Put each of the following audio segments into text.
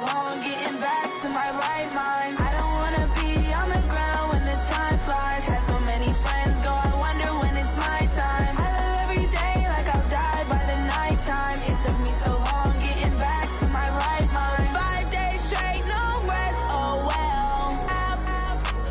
long getting back to my right mind. I don't wanna be on the ground when the time flies. Had so many friends go, I wonder when it's my time. I live every day like I'll die by the nighttime. It took me so long getting back to my right mind. 5 days straight, no rest, oh well.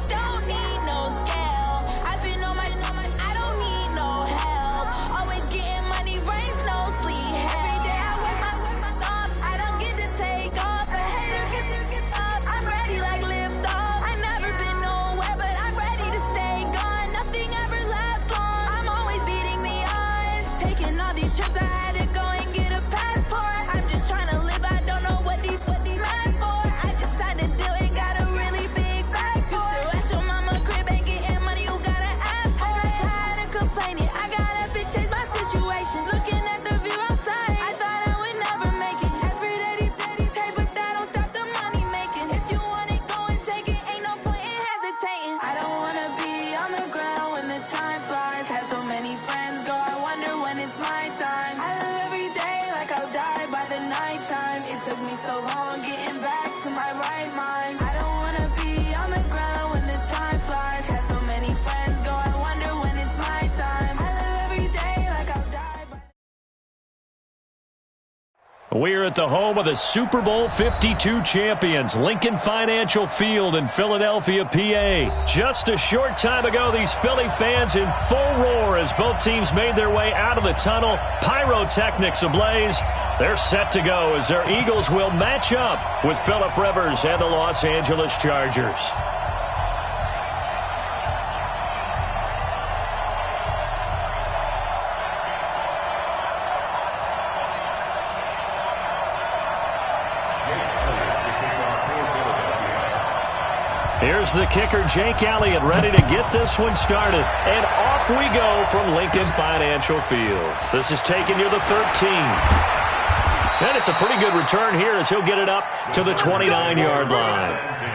Don't need no scale. I've been on my, I don't need no help. Always getting money, rains, no sleep. Every day I work my thumb. I don't get to take off. A hater get up. I'm ready like lift off. I never been nowhere, but I'm ready to stay gone. Nothing ever lasts long. I'm always beating the odds. Taking all these trips, I had to go and get a passport. I'm just trying to live, I don't know what the mad for. I just had to do it, got a really big bag for it. Still at your mama crib, ain't getting money, you gotta ask for it. I'm tired of complaining, I gotta big change my situation. Looking at the view outside, I thought I would never make it. Every day, take, but that don't stop the money making. If you want it, go and take it, ain't no point in hesitating. I don't wanna be on the ground when the time flies. Had so many friends go, I wonder when it's my time. I live every day like I'll die by the nighttime. It took me so long getting back to my right mind. I don't wanna be on the ground when the time flies. Had so many friends go, I wonder when it's my time. I live every day like I'll die by We're at the home of the Super Bowl 52 champions, Lincoln Financial Field in Philadelphia, PA. Just a short time ago, these Philly fans in full roar as both teams made their way out of the tunnel. Pyrotechnics ablaze. They're set to go as their Eagles will match up with Phillip Rivers and the Los Angeles Chargers. Here's the kicker, Jake Elliott, ready to get this one started. And off we go from Lincoln Financial Field. This is taken near the 13. And it's a pretty good return here as he'll get it up to the 29-yard line.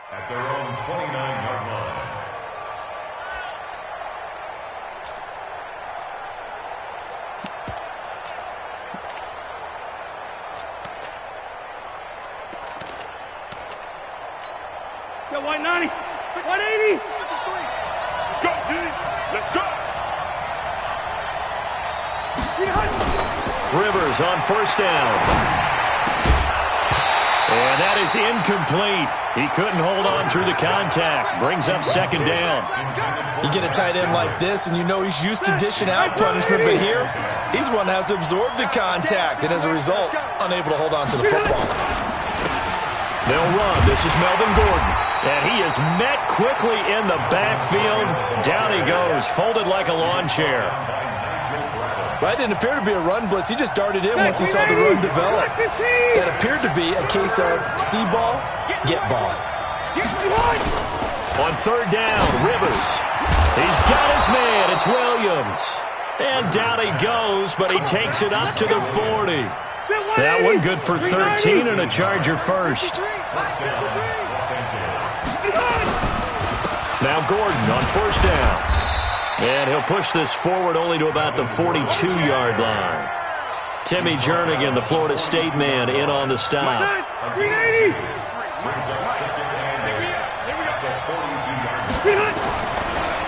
At their own 29-yard line. Got 190, 180. Let's go, dude. Let's go. Rivers on first down. And that is incomplete. He couldn't hold on through the contact. Brings up second down. You get a tight end like this, and you know he's used to dishing out punishment, but here, he's one that has to absorb the contact, and as a result, unable to hold on to the football. They'll run. This is Melvin Gordon. And he is met quickly in the backfield. Down he goes, folded like a lawn chair. Well, that didn't appear to be a run blitz. He just darted in once he saw the run develop. That appeared to be a case of see ball, get ball. On third down, Rivers. He's got his man. It's Williams. And down he goes, but he takes it up to the 40. That one good for 13 and a Charger first. Now Gordon on first down. And he'll push this forward only to about the 42-yard line. Timmy Jernigan, the Florida State man, in on the stop.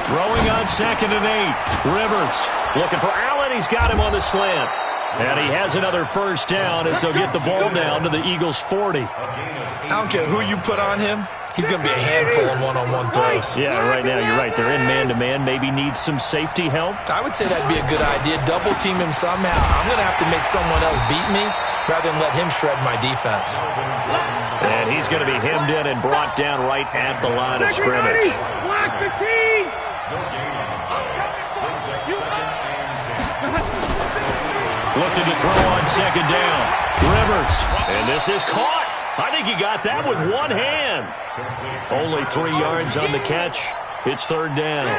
Throwing on 2nd and 8. Rivers looking for Allen. He's got him on the slant. And he has another first down as they'll get the ball down to the Eagles' 40. I don't care who you put on him. He's going to be a handful in one-on-one throws. Yeah, right now you're right. They're in man-to-man. Maybe needs some safety help. I would say that'd be a good idea. Double team him somehow. I'm going to have to make someone else beat me rather than let him shred my defense. And he's going to be hemmed in and brought down right at the line of scrimmage. Black 15. Looking to throw on second down. Rivers. And this is caught. I think he got that with one hand. Only 3 yards on the catch. It's third down.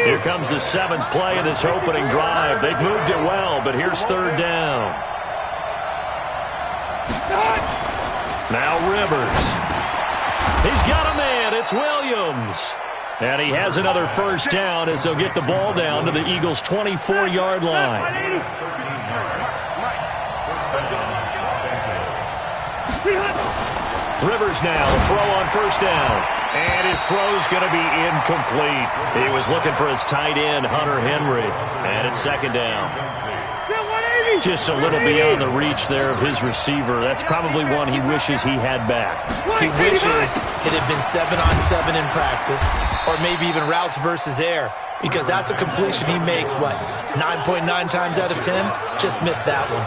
Here comes the 7th play of this opening drive. They've moved it well, but here's third down. Now Rivers. He's got a man. It's Williams. And he has another first down as they'll get the ball down to the Eagles' 24-yard line. Rivers now, the throw on first down. And his throw's going to be incomplete. He was looking for his tight end, Hunter Henry. And it's second down. Just a little beyond the reach there of his receiver. That's probably one he wishes he had back. He wishes it had been 7-on-7 in practice, or maybe even routes versus air, because that's a completion he makes, 9.9 times out of 10? Just missed that one.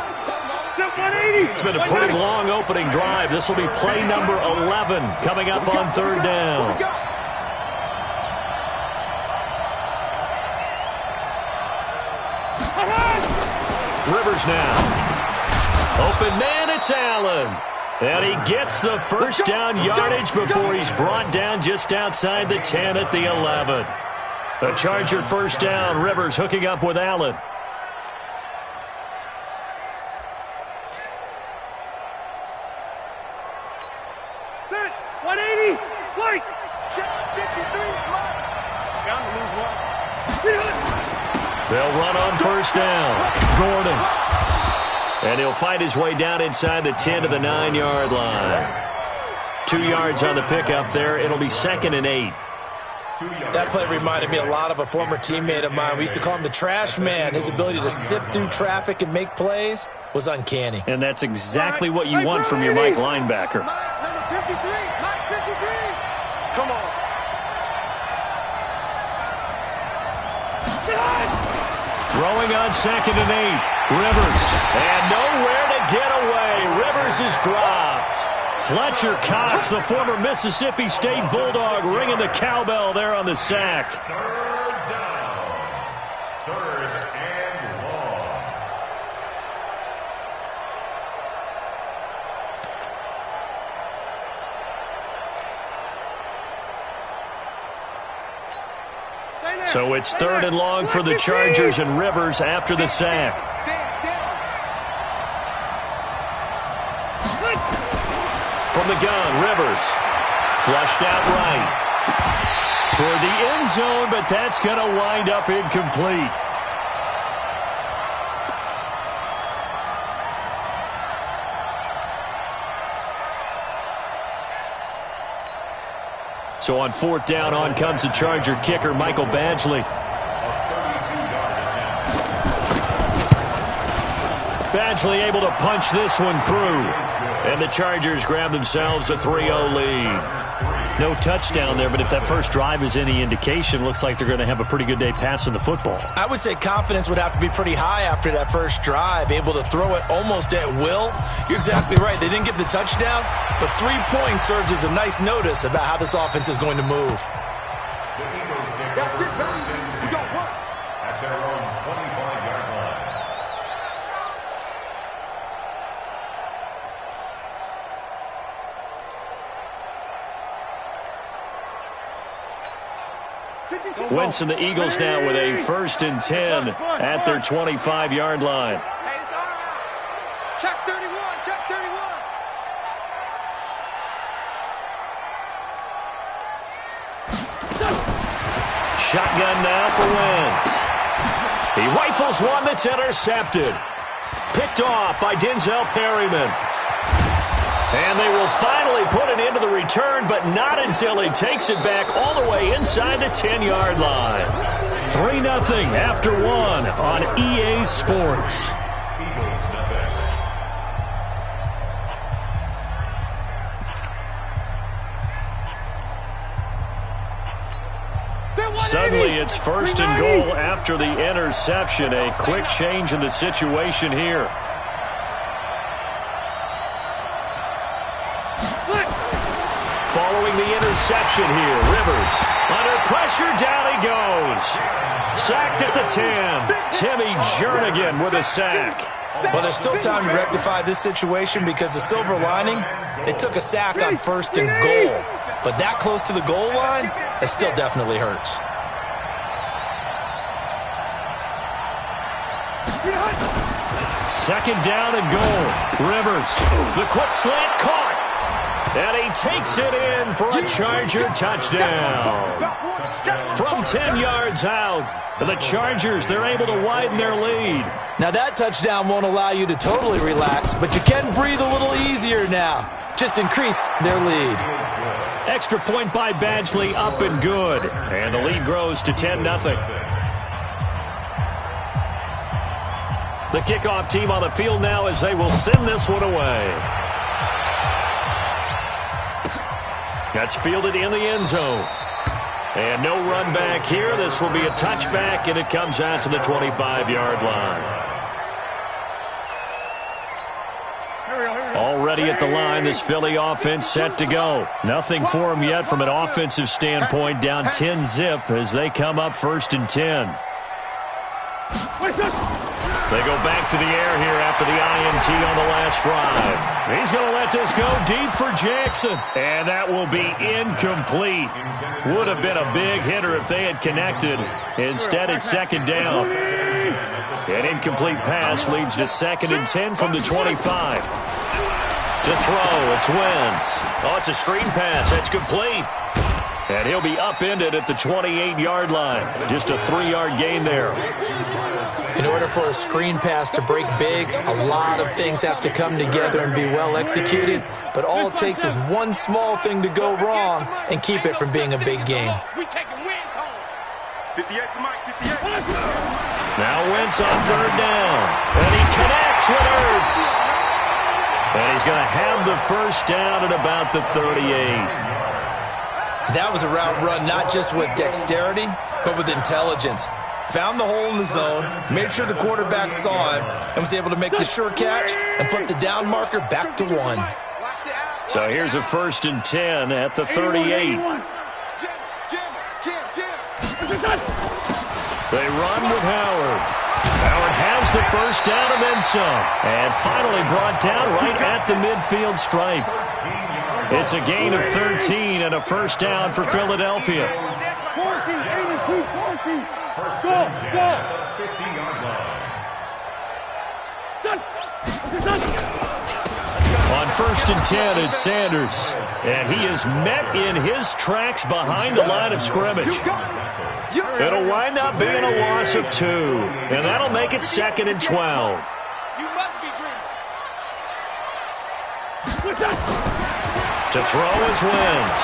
It's been a pretty long opening drive. This will be play number 11 coming up on third down. Rivers now. Open man, it's Allen. And he gets the first down yardage before he's brought down just outside the 10 at the 11. The Charger first down. Rivers hooking up with Allen. Set. 180. Flight. Check 53. Down to lose one. They'll run on first down. Gordon. And he'll fight his way down inside the 10 to the 9-yard line. 2 yards on the pickup there. It'll be 2nd and 8. That play reminded me a lot of a former teammate of mine. We used to call him the trash man. His ability to sift through traffic and make plays was uncanny. And that's exactly what you want from your Mike linebacker. Number 53. Mike 53. Come on. Throwing on 2nd and 8. Rivers. And nowhere to get away. Rivers is dropped. Fletcher Cox, the former Mississippi State Bulldog, ringing the cowbell there on the sack. Third down. 3rd and long. So it's 3rd and long for the Chargers, and Rivers after the sack. From the gun, Rivers. Flushed out right. Toward the end zone, but that's going to wind up incomplete. So on 4th down, on comes the Charger kicker, Michael Badgley. Badgley able to punch this one through. And the Chargers grab themselves a 3-0 lead. No touchdown there, but if that first drive is any indication, looks like they're going to have a pretty good day passing the football. I would say confidence would have to be pretty high after that first drive, able to throw it almost at will. You're exactly right. They didn't get the touchdown, but 3 points serves as a nice notice about how this offense is going to move. The Eagles get first and 10 at their own 25-yard line. Wentz and the Eagles now with a 1st and 10 at their 25-yard line. Hey, it's all right. Check 31. Check 31. Shotgun now for Wentz. He rifles one that's intercepted. Picked off by Denzel Perryman. And they will finally put it into the return, but not until he takes it back all the way inside the 10-yard line. 3-0 after 1 on EA Sports. Eagles nothing. Suddenly it's first and goal after the interception. A quick change in the situation here. Following the interception here, Rivers under pressure, down he goes. Sacked at the 10. Timmy Jernigan with a sack. Well, there's still time to rectify this situation because the silver lining, they took a sack on first and goal. But that close to the goal line, it still definitely hurts. Second down and goal. Rivers, the quick slant caught. And he takes it in for a Charger touchdown. From 10 yards out, the Chargers, they're able to widen their lead. Now that touchdown won't allow you to totally relax, but you can breathe a little easier now. Just increased their lead. Extra point by Badgley, up and good. And the lead grows to 10-0. The kickoff team on the field now as they will send this one away. That's fielded in the end zone. And no run back here. This will be a touchback, and it comes out to the 25-yard line. Already at the line, this Philly offense set to go. Nothing for them yet from an offensive standpoint, down 10-zip as they come up first and 10. They go back to the air here after the INT on the last drive. He's going to let this go deep for Jackson. And that will be incomplete. Would have been a big hitter if they had connected. Instead, it's second down. An incomplete pass leads to second and 10 from the 25. To throw, it's Wentz. Oh, it's a screen pass. That's complete. And he'll be upended at the 28-yard line. Just a 3-yard gain there. In order for a screen pass to break big, a lot of things have to come together and be well executed. But all it takes is one small thing to go wrong and keep it from being a big game. Now Wentz on third down. And he connects with Ertz. And he's going to have the first down at about the 38. That was a route run not just with dexterity, but with intelligence. Found the hole in the zone, made sure the quarterback saw him, and was able to make the sure catch and flip the down marker back to 1. So here's a first and 10 at the 38. They run with Howard. Howard has the first down and then some. And finally brought down right at the midfield stripe. It's a gain of 13 and a first down for Philadelphia. On first and 10, it's Sanders. And he is met in his tracks behind the line of scrimmage. It'll wind up being a loss of 2. And that'll make it second and 12. To throw is Wentz.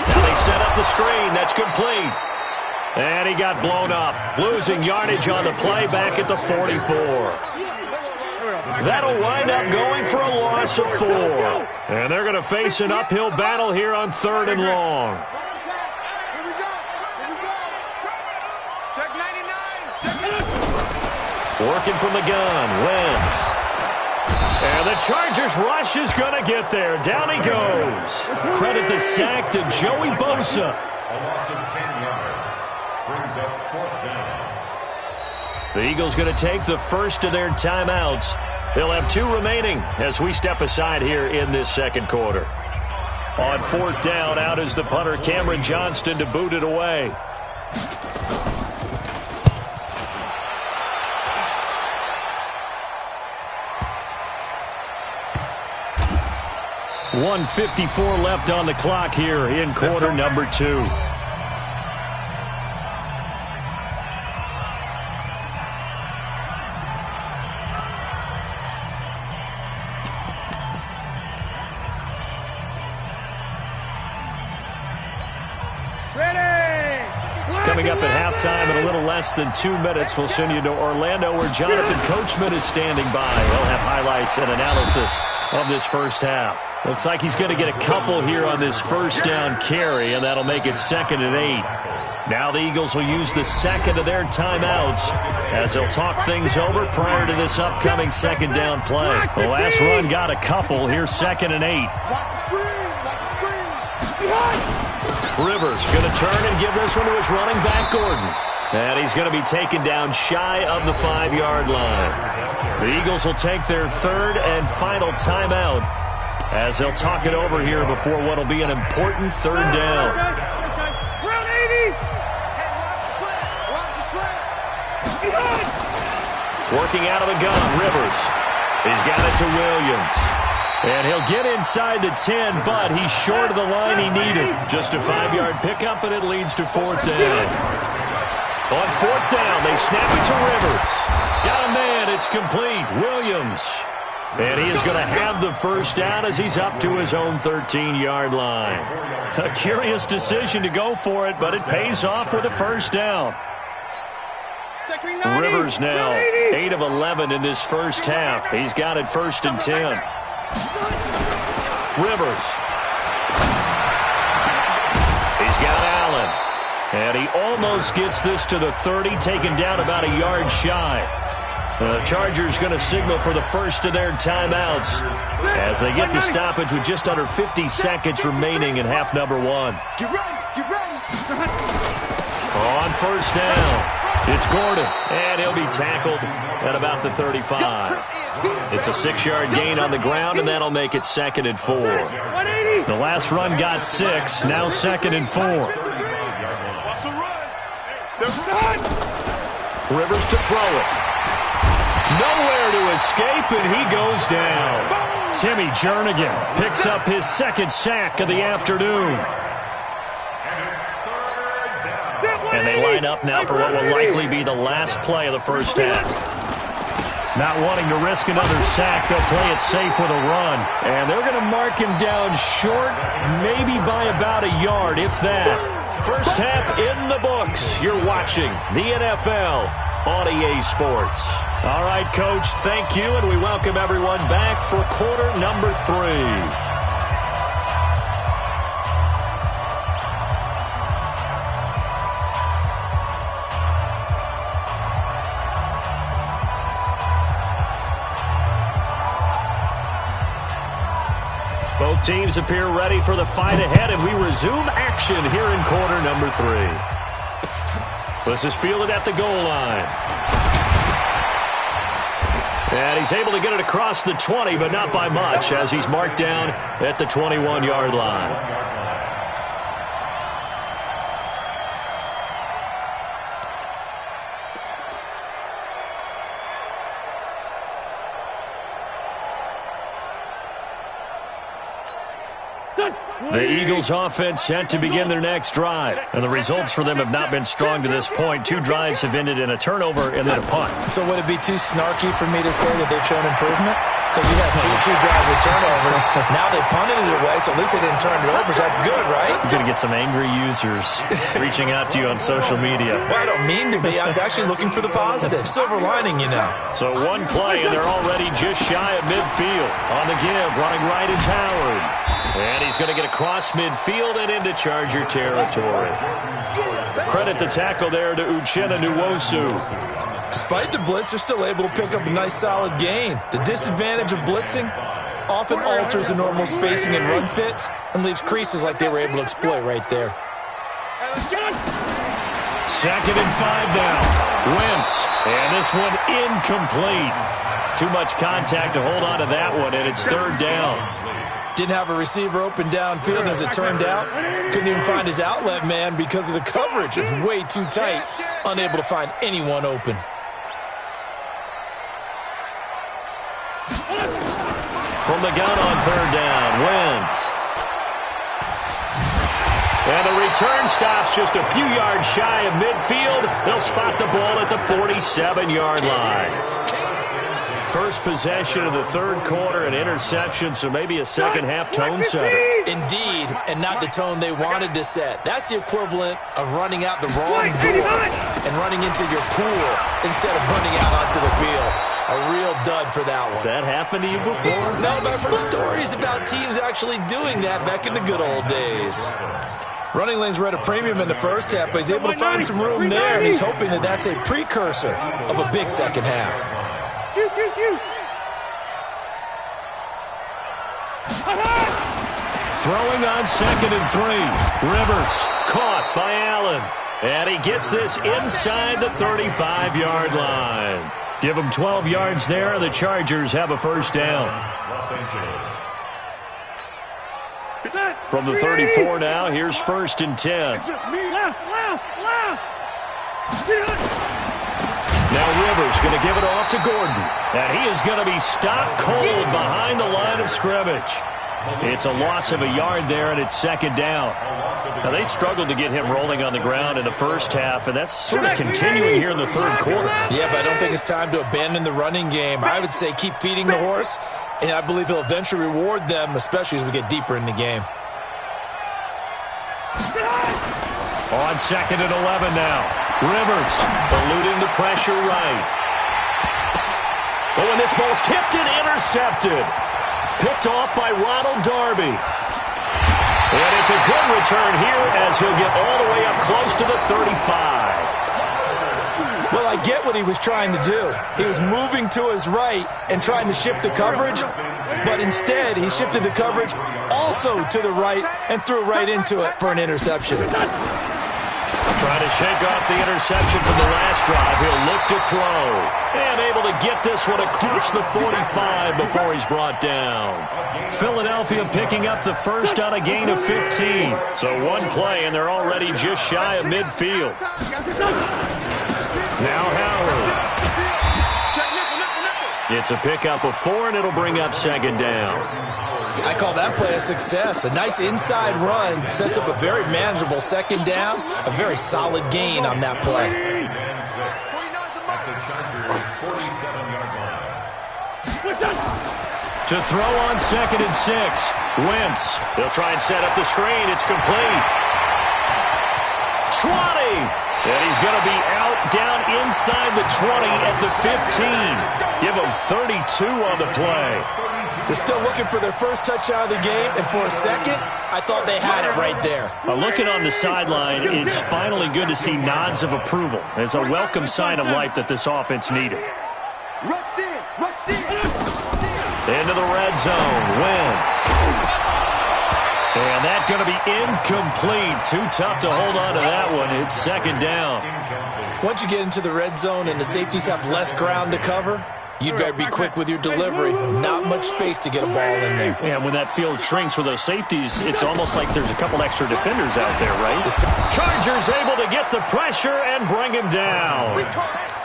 Now they set up the screen. That's complete. And he got blown up. Losing yardage on the play back at the 44. That'll wind up going for a loss of 4. And they're going to face an uphill battle here on third and long. Working from the gun, Wentz. And the Chargers rush is going to get there. Down he goes. Credit the sack to Joey Bosa. A loss of 10 yards. Brings up fourth down. The Eagles going to take the first of their timeouts. They'll have 2 remaining as we step aside here in this second quarter. On fourth down, out is the punter, Cameron Johnston, to boot it away. .154 left on the clock here in quarter number 2. coming up at halftime in a little less than 2 minutes. We'll send you to Orlando, where Jonathan Coachman is standing by. He'll have highlights and analysis of this first half. Looks like he's going to get a couple here on this first down carry, and that'll make it 2nd and 8. Now the Eagles will use the second of their timeouts as they'll talk things over prior to this upcoming second down play. The last run got a couple. Here's 2nd and 8. Rivers going to turn and give this one to his running back, Gordon. And he's going to be taken down shy of the 5-yard line. The Eagles will take their third and final timeout as they'll talk it over here before what will be an important third down. Working out of the gun, Rivers. He's got it to Williams. And he'll get inside the 10, but he's short of the line he needed. Just a 5-yard pickup, and it leads to 4th down. On 4th down, they snap it to Rivers. Got a man, it's complete. Williams. And he is going to have the first down as he's up to his own 13-yard line. A curious decision to go for it, but it pays off with a first down. Rivers now 8 of 11 in this first half. He's got it 1st and 10. Rivers. He's got Allen. And he almost gets this to the 30, taken down about a yard shy. The Chargers going to signal for the first of their timeouts as they get the stoppage with just under 50 seconds remaining in half number 1. Get ready. On first down, it's Gordon, and he'll be tackled at about the 35. It's a 6-yard gain on the ground, and that'll make it 2nd and 4. The last run got 6, now 2nd and 4. Rivers to throw it. Nowhere to escape, and he goes down. Timmy Jernigan picks up his 2nd sack of the afternoon. And they line up now for what will likely be the last play of the first half. Not wanting to risk another sack, they'll play it safe with a run. And they're going to mark him down short, maybe by about a yard, if that. First half in the books. You're watching the NFL on EA Sports. All right, Coach, thank you, and we welcome everyone back for quarter number 3. Both teams appear ready for the fight ahead, and we resume action here in quarter number 3. This is fielded at the goal line. And he's able to get it across the 20, but not by much, as he's marked down at the 21-yard line. The Eagles offense set to begin their next drive. And the results for them have not been strong to this point. 2 drives have ended in a turnover and then a punt. So would it be too snarky for me to say that they've shown improvement? Because you had two drives with turnovers. Now they punted it away, so at least they didn't turn it over. So that's good, right? You're going to get some angry users reaching out to you on social media. Well, I don't mean to be. I was actually looking for the positive. Silver lining, you know. So one play, and they're already just shy of midfield. On the give, running right is Howard. And he's going to get across midfield and into Charger territory. Credit the tackle there to Uchenna Nwosu. Despite the blitz, they're still able to pick up a nice solid gain. The disadvantage of blitzing often alters the normal spacing and run fits and leaves creases like they were able to exploit right there. 2nd and 5 now. Wentz. And this one incomplete. Too much contact to hold on to that one, and it's 3rd down. Didn't have a receiver open downfield, as it turned out. Couldn't even find his outlet man because of the coverage. It's way too tight. Unable to find anyone open. From the gun on 3rd down, Wentz. And the return stops just a few yards shy of midfield. They'll spot the ball at the 47-yard line. First possession of the third quarter, an interception, so maybe a second-half tone setter. Indeed, and not the tone they wanted to set. That's the equivalent of running out the wrong door and running into your pool instead of running out onto the field. A real dud for that one. Has that happened to you before? No, but I've heard stories about teams actually doing that back in the good old days. Running lanes were at a premium in the first half, but he's able to find some room there, and he's hoping that that's a precursor of a big second half. Throwing on 2nd and 3. Rivers caught by Allen. And he gets this inside the 35-yard line. Give him 12 yards there, and the Chargers have a first down. Los Angeles. From the 34 now, here's 1st and 10. Now Rivers going to give it off to Gordon. And he is going to be stopped cold behind the line of scrimmage. It's a loss of a yard there, and it's 2nd down. Now, they struggled to get him rolling on the ground in the first half, and that's sort of continuing here in the third quarter. Yeah, but I don't think it's time to abandon the running game. I would say keep feeding the horse, and I believe he'll eventually reward them, especially as we get deeper in the game. On 2nd and 11 now. Rivers eluding the pressure right. Oh, and this ball's tipped and intercepted. Picked off by Ronald Darby. And it's a good return here as he'll get all the way up close to the 35. Well, I get what he was trying to do. He was moving to his right and trying to shift the coverage, but instead he shifted the coverage also to the right and threw right into it for an interception. Trying to shake off the interception from the last drive. He'll look to throw. And able to get this one across the 45 before he's brought down. Philadelphia picking up the first on a gain of 15. So one play, and they're already just shy of midfield. Now Howard. It's a pickup of 4, and it'll bring up 2nd down. I call that play a success. A nice inside run sets up a very manageable 2nd down. A very solid gain on that play. At the Chargers' 47-yard line. To throw on 2nd and 6. Wentz. They'll try and set up the screen. It's complete. Trotty. And he's going to be out down inside the 20 at the 15. Give him 32 on the play. They're still looking for their first touchdown of the game, and for a second, I thought they had it right there. Looking on the sideline, it's finally good to see nods of approval. It's a welcome sign of life that this offense needed. Into the red zone, Wentz. And that's going to be incomplete. Too tough to hold on to that one. It's 2nd down. Once you get into the red zone and the safeties have less ground to cover, you'd better be quick with your delivery. Not much space to get a ball in there. Yeah, when that field shrinks with those safeties, it's almost like there's a couple extra defenders out there, right? Chargers able to get the pressure and bring him down.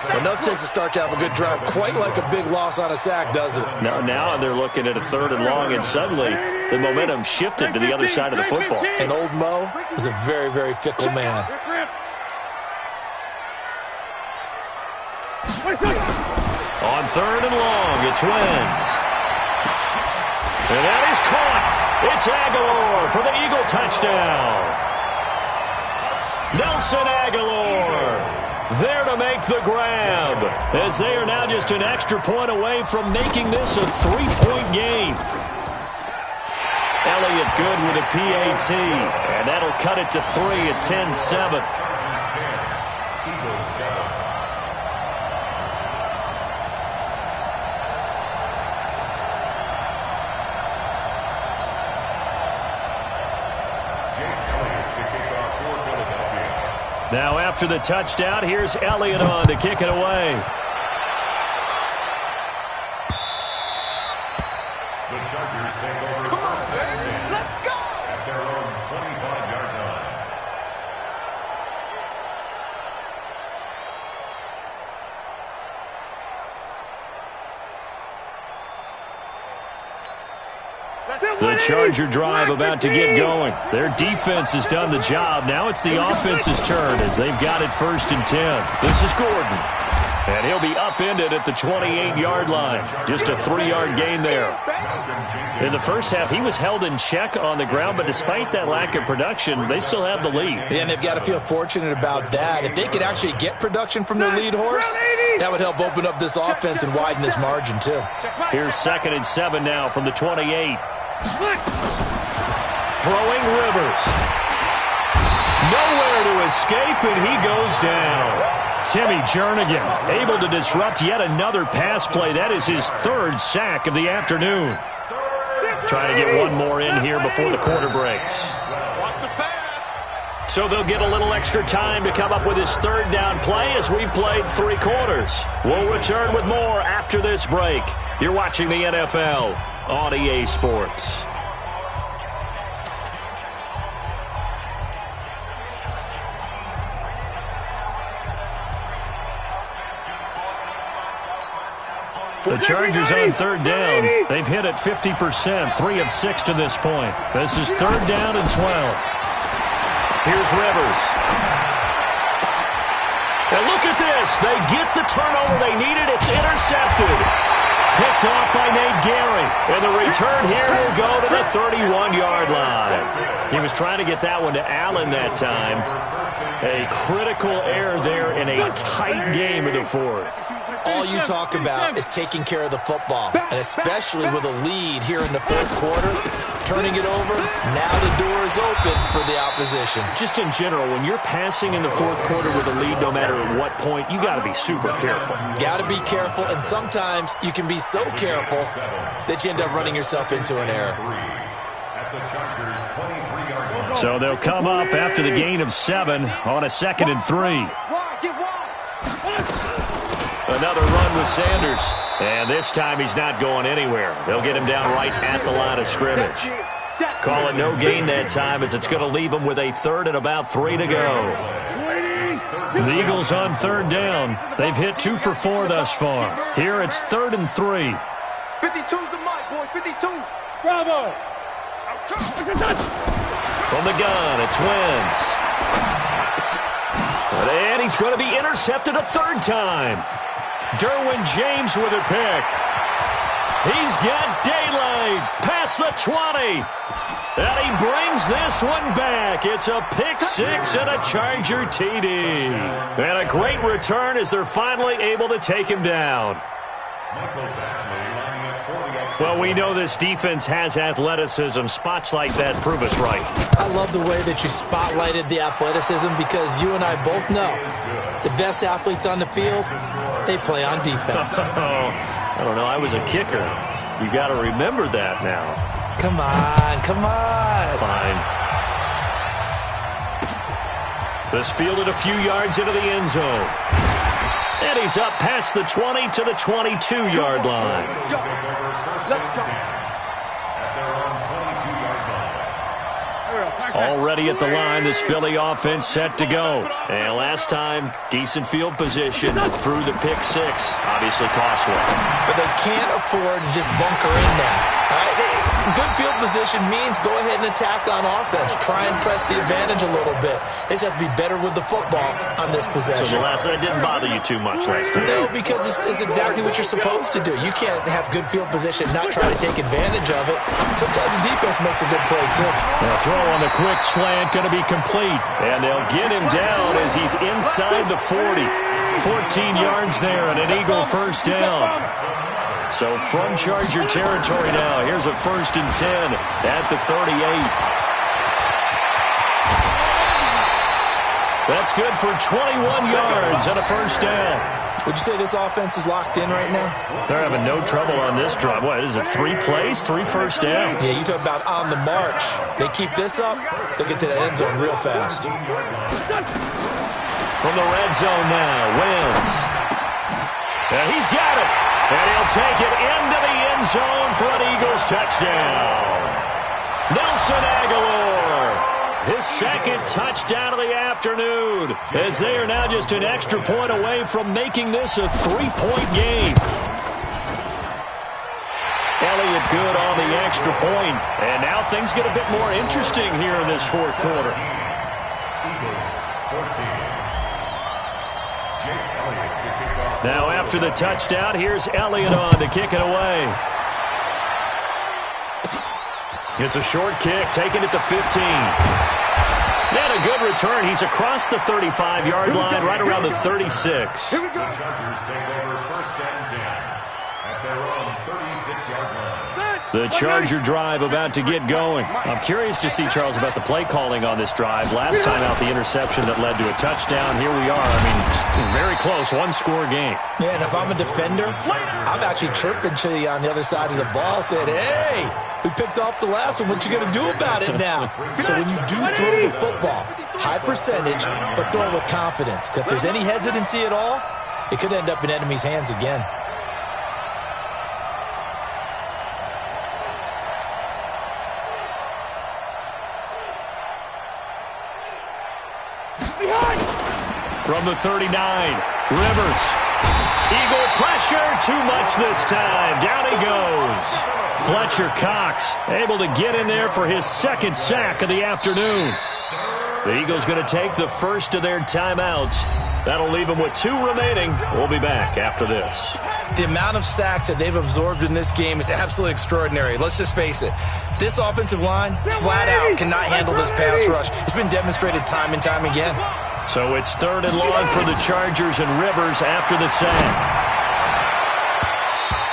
Well, nothing takes a start to have a good drive quite like a big loss on a sack, does it? Now they're looking at a 3rd and long, and suddenly the momentum shifted to the other side of the football. And old Mo is a very, very fickle man. On 3rd and long, it's Wentz. And that is caught. It's Aguilar for the Eagle touchdown. Nelson Aguilar there to make the grab, as they are now just an extra point away from making this a 3-point game. Elliott good with a PAT, and that'll cut it to 3 at 10-7. Now after the touchdown, here's Elliott on to kick it away. The Chargers take over first and 10. Let's go! At their own 25-yard line. The Charger drive about to get going. Their defense has done the job. Now it's the offense's turn as they've got it 1st and 10. This is Gordon. And he'll be upended at the 28-yard line. Just a 3-yard gain there. In the first half, he was held in check on the ground, but despite that lack of production, they still have the lead. Yeah, and they've got to feel fortunate about that. If they could actually get production from their lead horse, that would help open up this offense and widen this margin, too. Here's 2nd and 7 now from the 28. Throwing Rivers. Nowhere to escape, and he goes down. Timmy Jernigan able to disrupt yet another pass play. That is his 3rd sack of the afternoon. Trying to get one more in here before the quarter breaks. So they'll get a little extra time to come up with his 3rd down play as we've played 3 quarters. We'll return with more after this break. You're watching the NFL on EA Sports. The Chargers on 3rd down. They've hit it 50%, 3 of 6 to this point. This is 3rd down and 12. Here's Rivers. And look at this. They get the turnover they needed. It's intercepted. Picked off by Nate Gary. And the return here will go to the 31-yard line. He was trying to get that one to Allen that time. A critical error there in a tight game in the 4th. All you talk about is taking care of the football, and especially with a lead here in the 4th quarter, turning it over, now the door is open for the opposition. Just in general, when you're passing in the 4th quarter with a lead, no matter at what point, you got to be super careful. Got to be careful, and sometimes you can be so careful that you end up running yourself into an error. So they'll come up after the gain of 7 on a 2nd and 3. Another run with Sanders. And this time he's not going anywhere. They'll get him down right at the line of scrimmage. Call it no gain that time as it's going to leave him with a 3rd and about 3 to go. The Eagles on 3rd down. They've hit 2 for 4 thus far. Here it's 3rd and 3. 52's the mic, boys. 52. Bravo. From the gun, it's Wentz. And he's going to be intercepted a 3rd time. Derwin James with a pick. He's got daylight past the 20. And he brings this one back. It's a pick 6 and a Charger TD. And a great return as they're finally able to take him down. Well, we know this defense has athleticism. Spots like that prove us right. I love the way that you spotlighted the athleticism because you and I both know the best athletes on the field, they play on defense. I don't know. I was a kicker. You got to remember that now. Come on, come on. Fine. This fielded a few yards into the end zone. And he's up past the 20 to the 22-yard line. Let's go. Already at the line, this Philly offense set to go. And last time, decent field position through the pick 6. Obviously costly. But they can't afford to just bunker in now. All right? Good field position means go ahead and attack on offense. Try and press the advantage a little bit. They just have to be better with the football on this possession. So the last one didn't bother you too much last time. No, because it's exactly what you're supposed to do. You can't have good field position, not try to take advantage of it. Sometimes the defense makes a good play, too. The throw on the quick slant going to be complete. And they'll get him down as he's inside the 40. 14 yards there and an Eagle first down. So from Charger territory now, here's a 1st and 10 at the 38. That's good for 21 yards and a first down. Would you say this offense is locked in right now? They're having no trouble on this drive. What, is it 3 plays, 3 first downs? Yeah, you talk about on the march. They keep this up, they'll get to that end zone real fast. From the red zone now, Wentz. And he's got it. And he'll take it into the end zone for an Eagles touchdown. Nelson Aguilar, his 2nd touchdown of the afternoon, as they are now just an extra point away from making this a 3-point game. Elliott good on the extra point, and now things get a bit more interesting here in this 4th quarter. Now after the touchdown, here's Elliott on to kick it away. It's a short kick, taking it to 15. And a good return. He's across the 35-yard line, right around the 36. The Chargers take over 1st and 10 at their own 36-yard line. The Charger drive about to get going. I'm curious to see, Charles, about the play calling on this drive. Last time out, the interception that led to a touchdown. Here we are. I mean, very close, one-score game. Yeah, and if I'm a defender, I'm actually chirping to you on the other side of the ball, saying, hey, we picked off the last one. What you going to do about it now? So when you do throw the football, high percentage, but throw it with confidence. If there's any hesitancy at all, it could end up in enemy's hands again. From the 39, Rivers. Eagle pressure, too much this time. Down he goes. Fletcher Cox able to get in there for his second sack of the afternoon. The Eagles going to take the first of their timeouts. That'll leave them with 2 remaining. We'll be back after this. The amount of sacks that they've absorbed in this game is absolutely extraordinary. Let's just face it. This offensive line, flat out, cannot handle this pass rush. It's been demonstrated time and time again. So it's 3rd and long for the Chargers and Rivers after the sack.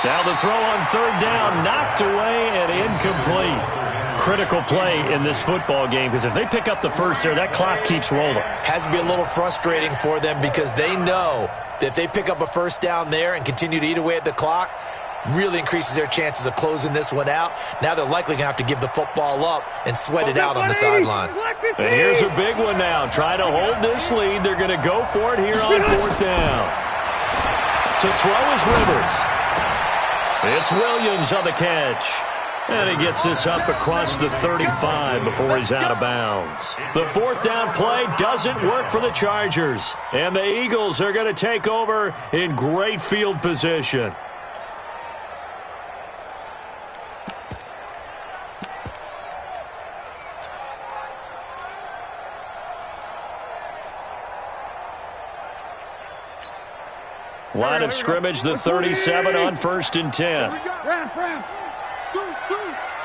Now the throw on 3rd down, knocked away and incomplete. Critical play in this football game, because if they pick up the first there, that clock keeps rolling. Has to be a little frustrating for them because they know that if they pick up a first down there and continue to eat away at the clock, really increases their chances of closing this one out. Now they're likely going to have to give the football up and sweat it out on the sideline. And here's a big one now. Trying to hold this lead. They're going to go for it here on 4th down. To throw is Rivers. It's Williams on the catch. And he gets this up across the 35 before he's out of bounds. The 4th down play doesn't work for the Chargers. And the Eagles are going to take over in great field position. Line of scrimmage, the 37 on 1st and 10.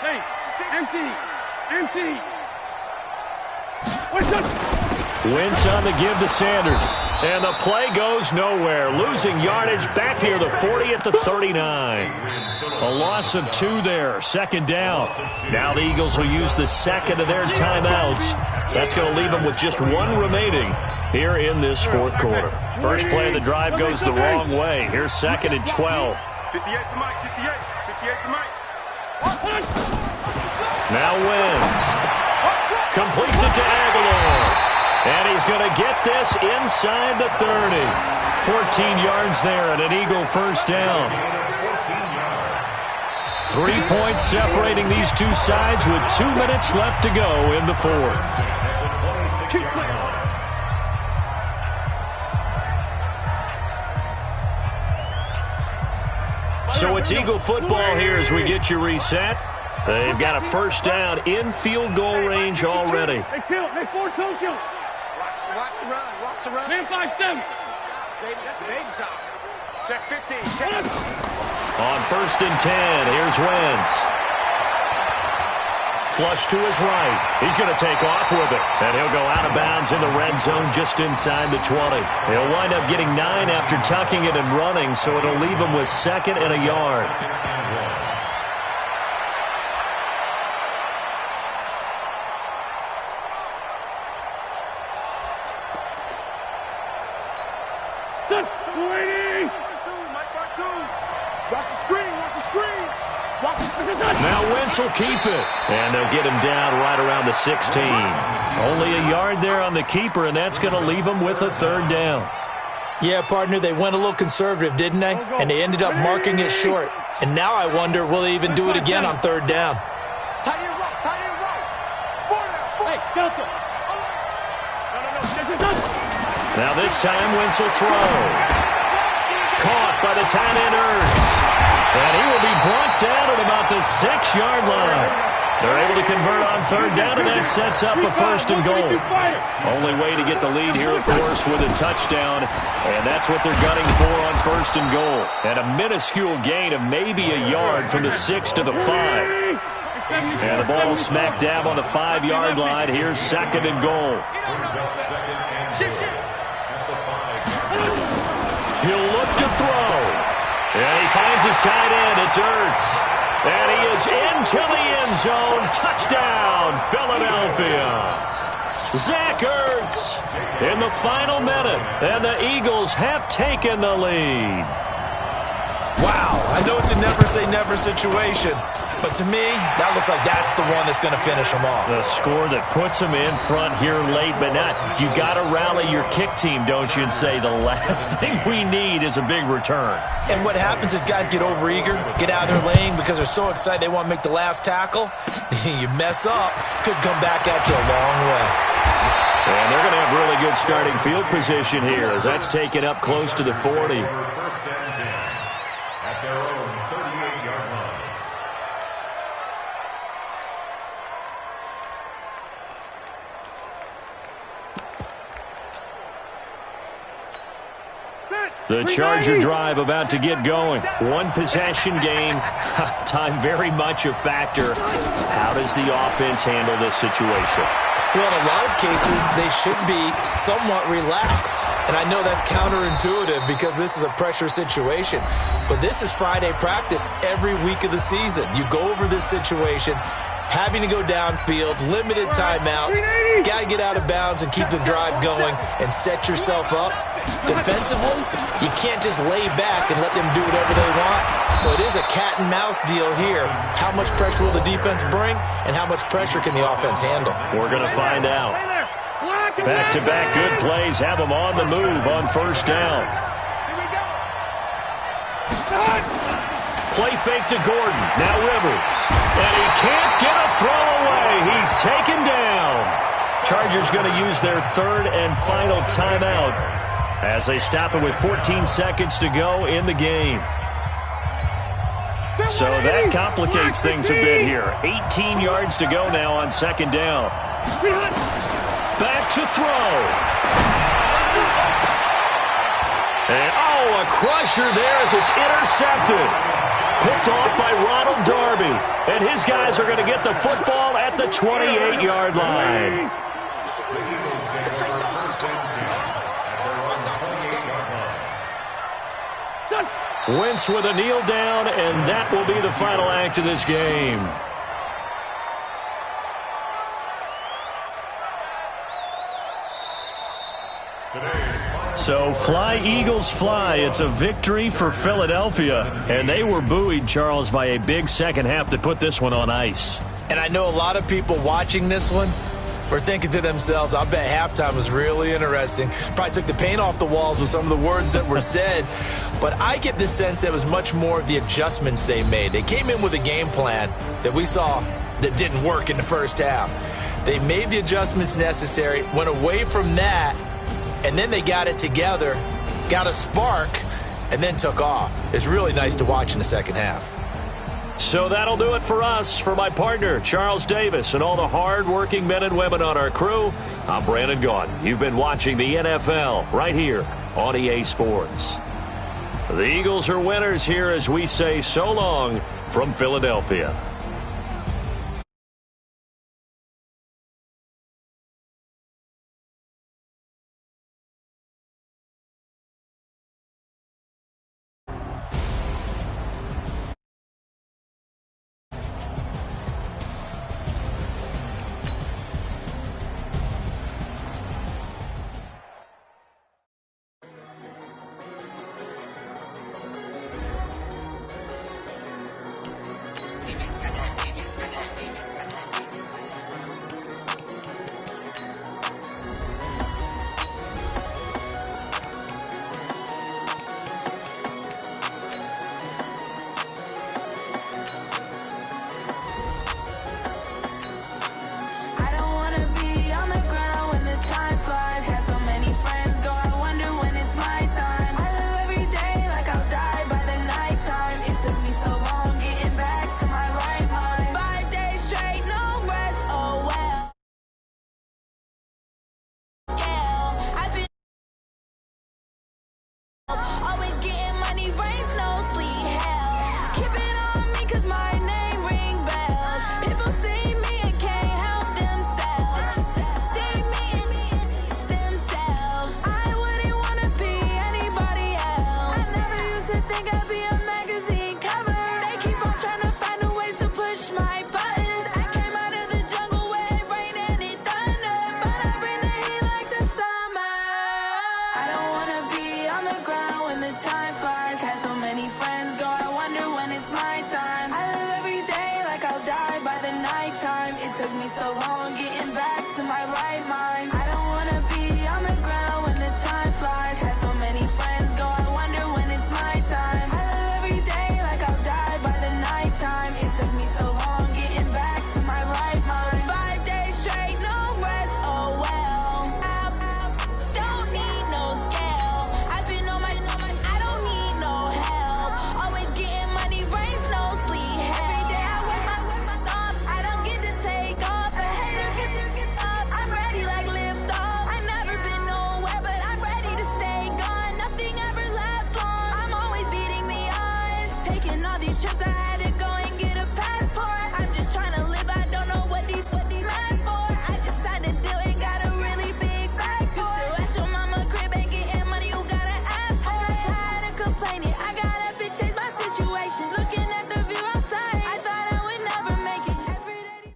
Hey, empty. Wentz on the give to Sanders. And the play goes nowhere. Losing yardage back near the 40 at the 39. A loss of 2 there. 2nd down. Now the Eagles will use the second of their timeouts. That's going to leave them with just 1 remaining here in this 4th quarter. First play of the drive goes the wrong way. Here's 2nd and 12. 58 to Mike, 58 to Mike. Now Wentz completes it to Aguilar. And he's going to get this inside the 30. 14 yards there and an Eagle first down. 3 points separating these two sides with 2 minutes left to go in the 4th. So it's Eagle football here as we get you reset. They've got a first down in field goal range already. Watch the run. Man 5-7. Baby, that's a baby shot. Check 15. On 1st and 10, here's Wentz. Flush to his right. He's going to take off with it. And he'll go out of bounds in the red zone just inside the 20. He'll wind up getting 9 after tucking it and running, so it'll leave him with 2nd and a yard. Now Wentz will keep it. And they'll get him down right around the 16. Only a yard there on the keeper, and that's going to leave him with a 3rd down. Yeah, partner, they went a little conservative, didn't they? And they ended up marking it short. And now I wonder, will they even do it again on 3rd down? Tight end right. Hey, Delta. Now this time Wentz will throw. Caught by the tight end Ertz. And he will be brought down at about the 6-yard line. They're able to convert on third down, and that sets up a first and goal. Only way to get the lead here, of course, with a touchdown, and that's what they're gunning for on first and goal. And a minuscule gain of maybe a yard from the 6 to the 5. And the ball smack dab on the 5-yard line. Here's second and goal. He'll look to throw. And he finds his tight end. It's Ertz. And he is into the end zone. Touchdown, Philadelphia. Zach Ertz in the final minute. And the Eagles have taken the lead. Wow, I know it's a never-say-never situation, but to me, that looks like that's the one that's going to finish them off. The score that puts them in front here late, but not. You got to rally your kick team, don't you, and say the last thing we need is a big return. And what happens is guys get overeager, get out of their lane because they're so excited they want to make the last tackle. You mess up, could come back at you a long way. And they're going to have really good starting field position here as that's taken up close to the 40. At their own 38-yard line. The Charger drive about to get going. One possession game. Time very much a factor. How does the offense handle this situation? Well, in a lot of cases, they should be somewhat relaxed. And I know that's counterintuitive because this is a pressure situation. But this is Friday practice every week of the season. You go over this situation, having to go downfield, limited timeouts, got to get out of bounds and keep the drive going and set yourself up. Defensively, you can't just lay back and let them do whatever they want. So it is a cat and mouse deal here. How much pressure will the defense bring and how much pressure can the offense handle? We're going to find out. Back-to-back good plays have them on the move on first down. Play fake to Gordon. Now Rivers. And he can't get a throw away. He's taken down. Chargers going to use their third and final timeout as they stop it with 14 seconds to go in the game. So that complicates things a bit here. 18 yards to go now on second down. Back to throw. And, a crusher there as it's intercepted. Picked off by Ronald Darby. And his guys are going to get the football at the 28-yard line. Wentz with a kneel down, and that will be the final act of this game. So fly, Eagles, fly. It's a victory for Philadelphia, and they were buoyed, Charles, by a big second half to put this one on ice. And I know a lot of people watching this one were thinking to themselves, I bet halftime was really interesting. Probably took the paint off the walls with some of the words that were said. But I get the sense that it was much more of the adjustments they made. They came in with a game plan that we saw that didn't work in the first half. They made the adjustments necessary, went away from that, and then they got it together, got a spark, and then took off. It's really nice to watch in the second half. So that'll do it for us. For my partner, Charles Davis, and all the hard-working men and women on our crew, I'm Brandon Gaudin. You've been watching the NFL right here on EA Sports. The Eagles are winners here as we say so long from Philadelphia. It took me so long getting back to my right mind. I don't wanna be on the ground when the time flies. Had so many friends go, I wonder when it's my time. I live every day like I'll die by the nighttime. It took me so long getting back to my right mind. 5 days straight, no rest, oh well. Don't need no scale. I've been on my, I don't need no help. Always getting money, rains, no sleep. Every day I work my thumb. I don't get to take off. A hater get up. I'm ready like lift off. I've never been nowhere, but I'm ready to stay gone. Nothing ever lasts long. I'm always beating the odds. Taking all these trips, I had to go and get a passport. I'm just trying to live. I don't know what deep mad for. I just signed a deal and got a really big bag for it. Still at your mama crib and getting money, you gotta ask for it. I'm tired of complaining. I gotta bitch change my situation. Looking at the view outside, I thought I would never make it. Every day.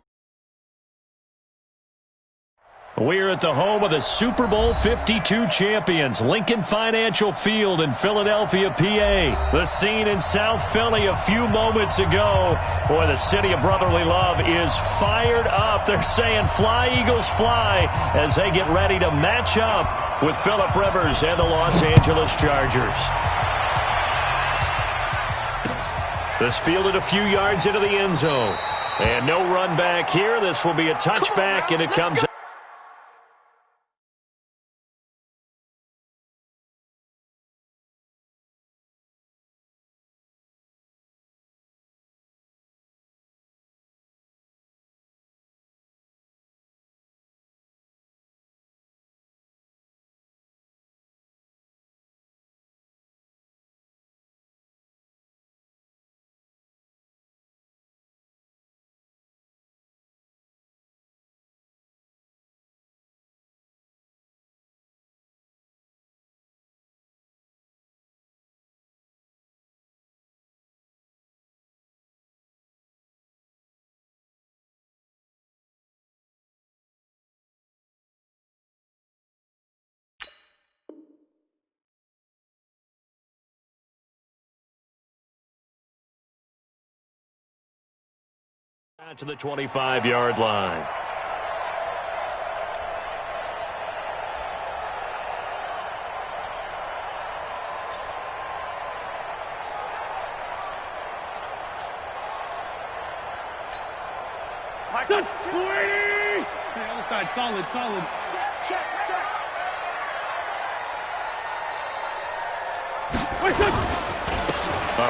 We're at the home of the Super Bowl 52 champions, Lincoln Financial Field in Philadelphia, PA. The scene in South Philly a few moments ago. Boy, the city of brotherly love is fired up. They're saying, fly, Eagles, fly, as they get ready to match up with Phillip Rivers and the Los Angeles Chargers. This fielded a few yards into the end zone. And no run back here. This will be a touchback, and it comes out. To the 25-yard line. Good 20! Hey, other side, solid. Check.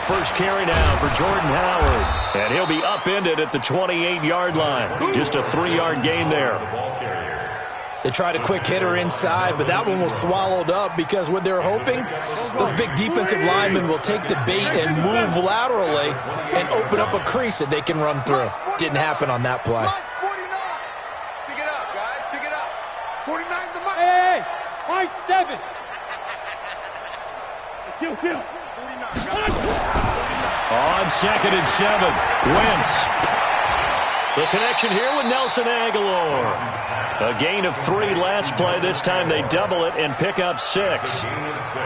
First carry now for Jordan Howard. And he'll be upended at the 28-yard line. Just a 3-yard gain there. They tried a quick hitter inside, but that one was swallowed up because what they're hoping, those big defensive linemen will take the bait and move laterally and open up a crease that they can run through. Didn't happen on that play. Pick it up, guys. Pick it up. 49's the mark. Hey, mark 7. Kill. 49. On 2nd and 7, Wentz. The connection here with Nelson Aguilar. A gain of 3 last play. This time they double it and pick up 6.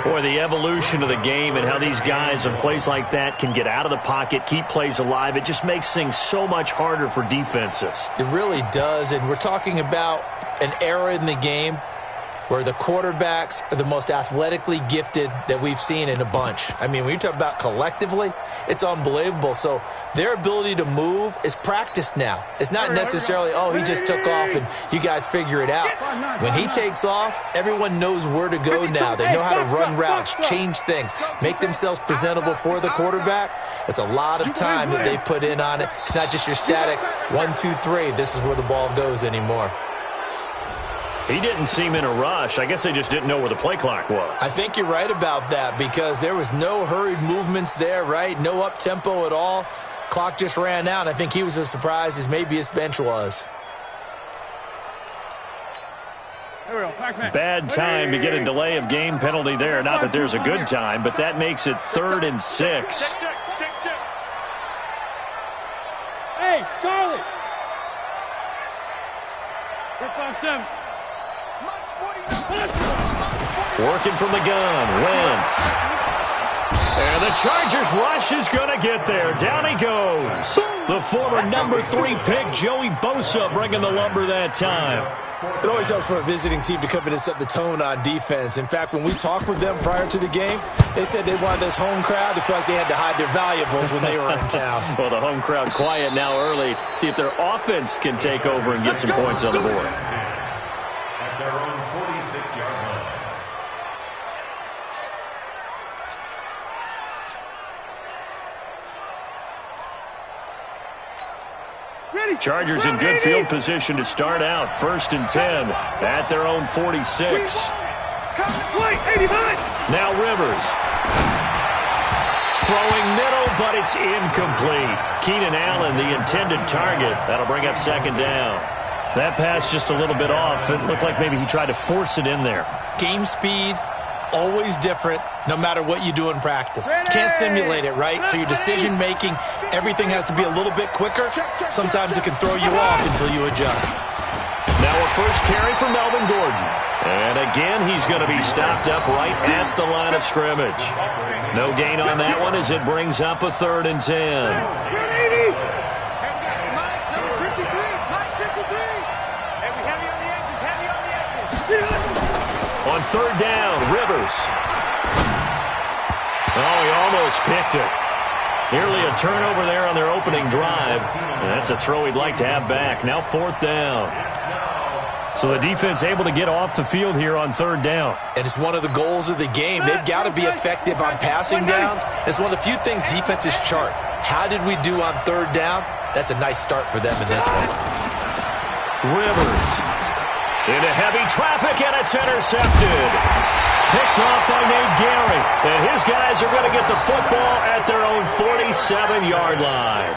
Boy, the evolution of the game and how these guys in plays like that can get out of the pocket, keep plays alive, it just makes things so much harder for defenses. It really does, and we're talking about an era in the game where the quarterbacks are the most athletically gifted that we've seen in a bunch. I mean, when you talk about collectively, it's unbelievable. So their ability to move is practiced now. It's not necessarily, oh, he just took off and you guys figure it out. When he takes off, everyone knows where to go now. They know how to run routes, change things, make themselves presentable for the quarterback. It's a lot of time that they put in on it. It's not just your static 1, 2, 3. This is where the ball goes anymore. He didn't seem in a rush. I guess they just didn't know where the play clock was. I think you're right about that because there was no hurried movements there, right? No up-tempo at all. Clock just ran out. I think he was as surprised as maybe his bench was. Bad time to get a delay of game penalty there. Not that there's a good time, but that makes it 3rd and 6. Hey, Charlie. 5-7. Working from the gun, Wentz. And the Chargers rush is going to get there. Down he goes. The former number 3 pick, Joey Bosa, bringing the lumber that time. It always helps for a visiting team to come in and set the tone on defense. In fact, when we talked with them prior to the game, they said they wanted this home crowd to feel like they had to hide their valuables when they were in town. Well, the home crowd quiet now early. See if their offense can take over and get some points on the board. At their own 46-yard line. Chargers in good field position to start out. 1st and 10 at their own 46. Now Rivers. Throwing middle, but it's incomplete. Keenan Allen, the intended target. That'll bring up 2nd down. That pass just a little bit off. It looked like maybe he tried to force it in there. Game speed, always different, no matter what you do in practice. You can't simulate it, right? So your decision-making, everything has to be a little bit quicker. Sometimes it can throw you off until you adjust. Now a first carry for Melvin Gordon. And again, he's going to be stopped up right at the line of scrimmage. No gain on that one as it brings up a 3rd and 10. On 3rd down, Rivers. Oh, he almost picked it. Nearly a turnover there on their opening drive. And that's a throw he'd like to have back. Now 4th down. So the defense able to get off the field here on 3rd down. And it's one of the goals of the game. They've got to be effective on passing downs. It's one of the few things defenses chart. How did we do on 3rd down? That's a nice start for them in this one. Rivers. Into heavy traffic, and it's intercepted. Picked off by Nate Gary. And his guys are going to get the football at their own 47-yard line.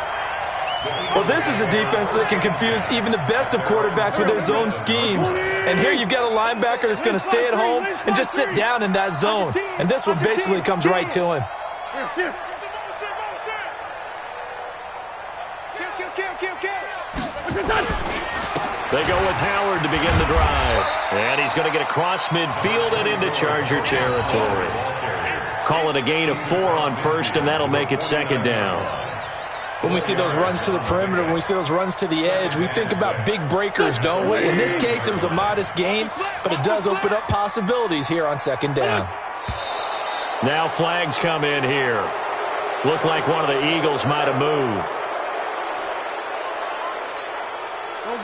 Well, this is a defense that can confuse even the best of quarterbacks with their zone schemes. And here you've got a linebacker that's going to stay at home and just sit down in that zone. And this one basically comes right to him. They go with Howard to begin the drive. And he's going to get across midfield and into Charger territory. Call it a gain of 4 on 1st, and that'll make it 2nd down. When we see those runs to the perimeter, when we see those runs to the edge, we think about big breakers, don't we? In this case, it was a modest gain, but it does open up possibilities here on 2nd down. Now flags come in here. Looked like one of the Eagles might have moved.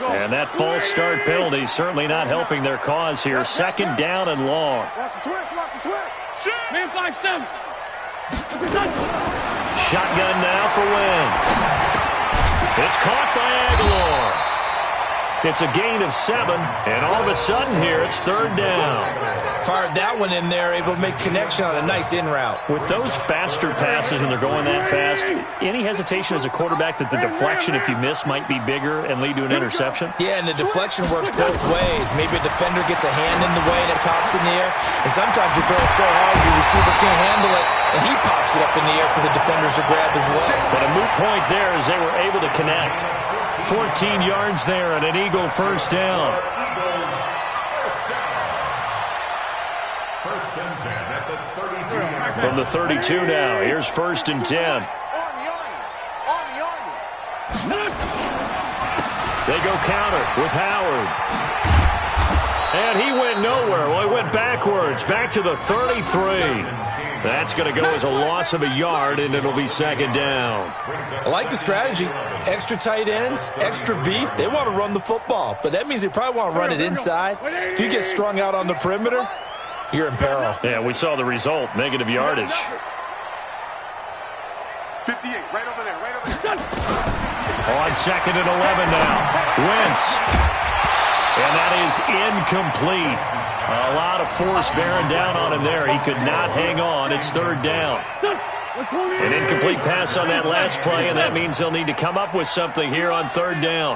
And that false start penalty certainly not helping their cause here. 2nd down and long. Watch the twist, watch the twist. Man, 5-7. Shotgun now for Wentz. It's caught by Aguilar. It's a gain of 7, and all of a sudden here it's 3rd down. Fired that one in there, able to make connection on a nice in route. With those faster passes and they're going that fast, any hesitation as a quarterback that the deflection, if you miss, might be bigger and lead to an interception? Yeah, and the deflection works both ways. Maybe a defender gets a hand in the way and it pops in the air, and sometimes you throw it so hard your receiver can't handle it, and he pops it up in the air for the defenders to grab as well. But a moot point there as they were able to connect. 14 yards there and an Eagle 1st down. First and 10 at the 32. From the 32 now, here's 1st and 10. They go counter with Howard. And he went nowhere. Well, he went backwards, back to the 33. That's going to go as a loss of a yard, and it'll be 2nd down. I like the strategy. Extra tight ends, extra beef. They want to run the football, but that means they probably want to run it inside. If you get strung out on the perimeter, you're in peril. Yeah, we saw the result, negative yardage. 58, right over there, right over there. On 2nd and 11 now. Wentz. And that is incomplete. A lot of force bearing down on him there. He could not hang on. It's 3rd down. An incomplete pass on that last play, and that means they'll need to come up with something here on 3rd down.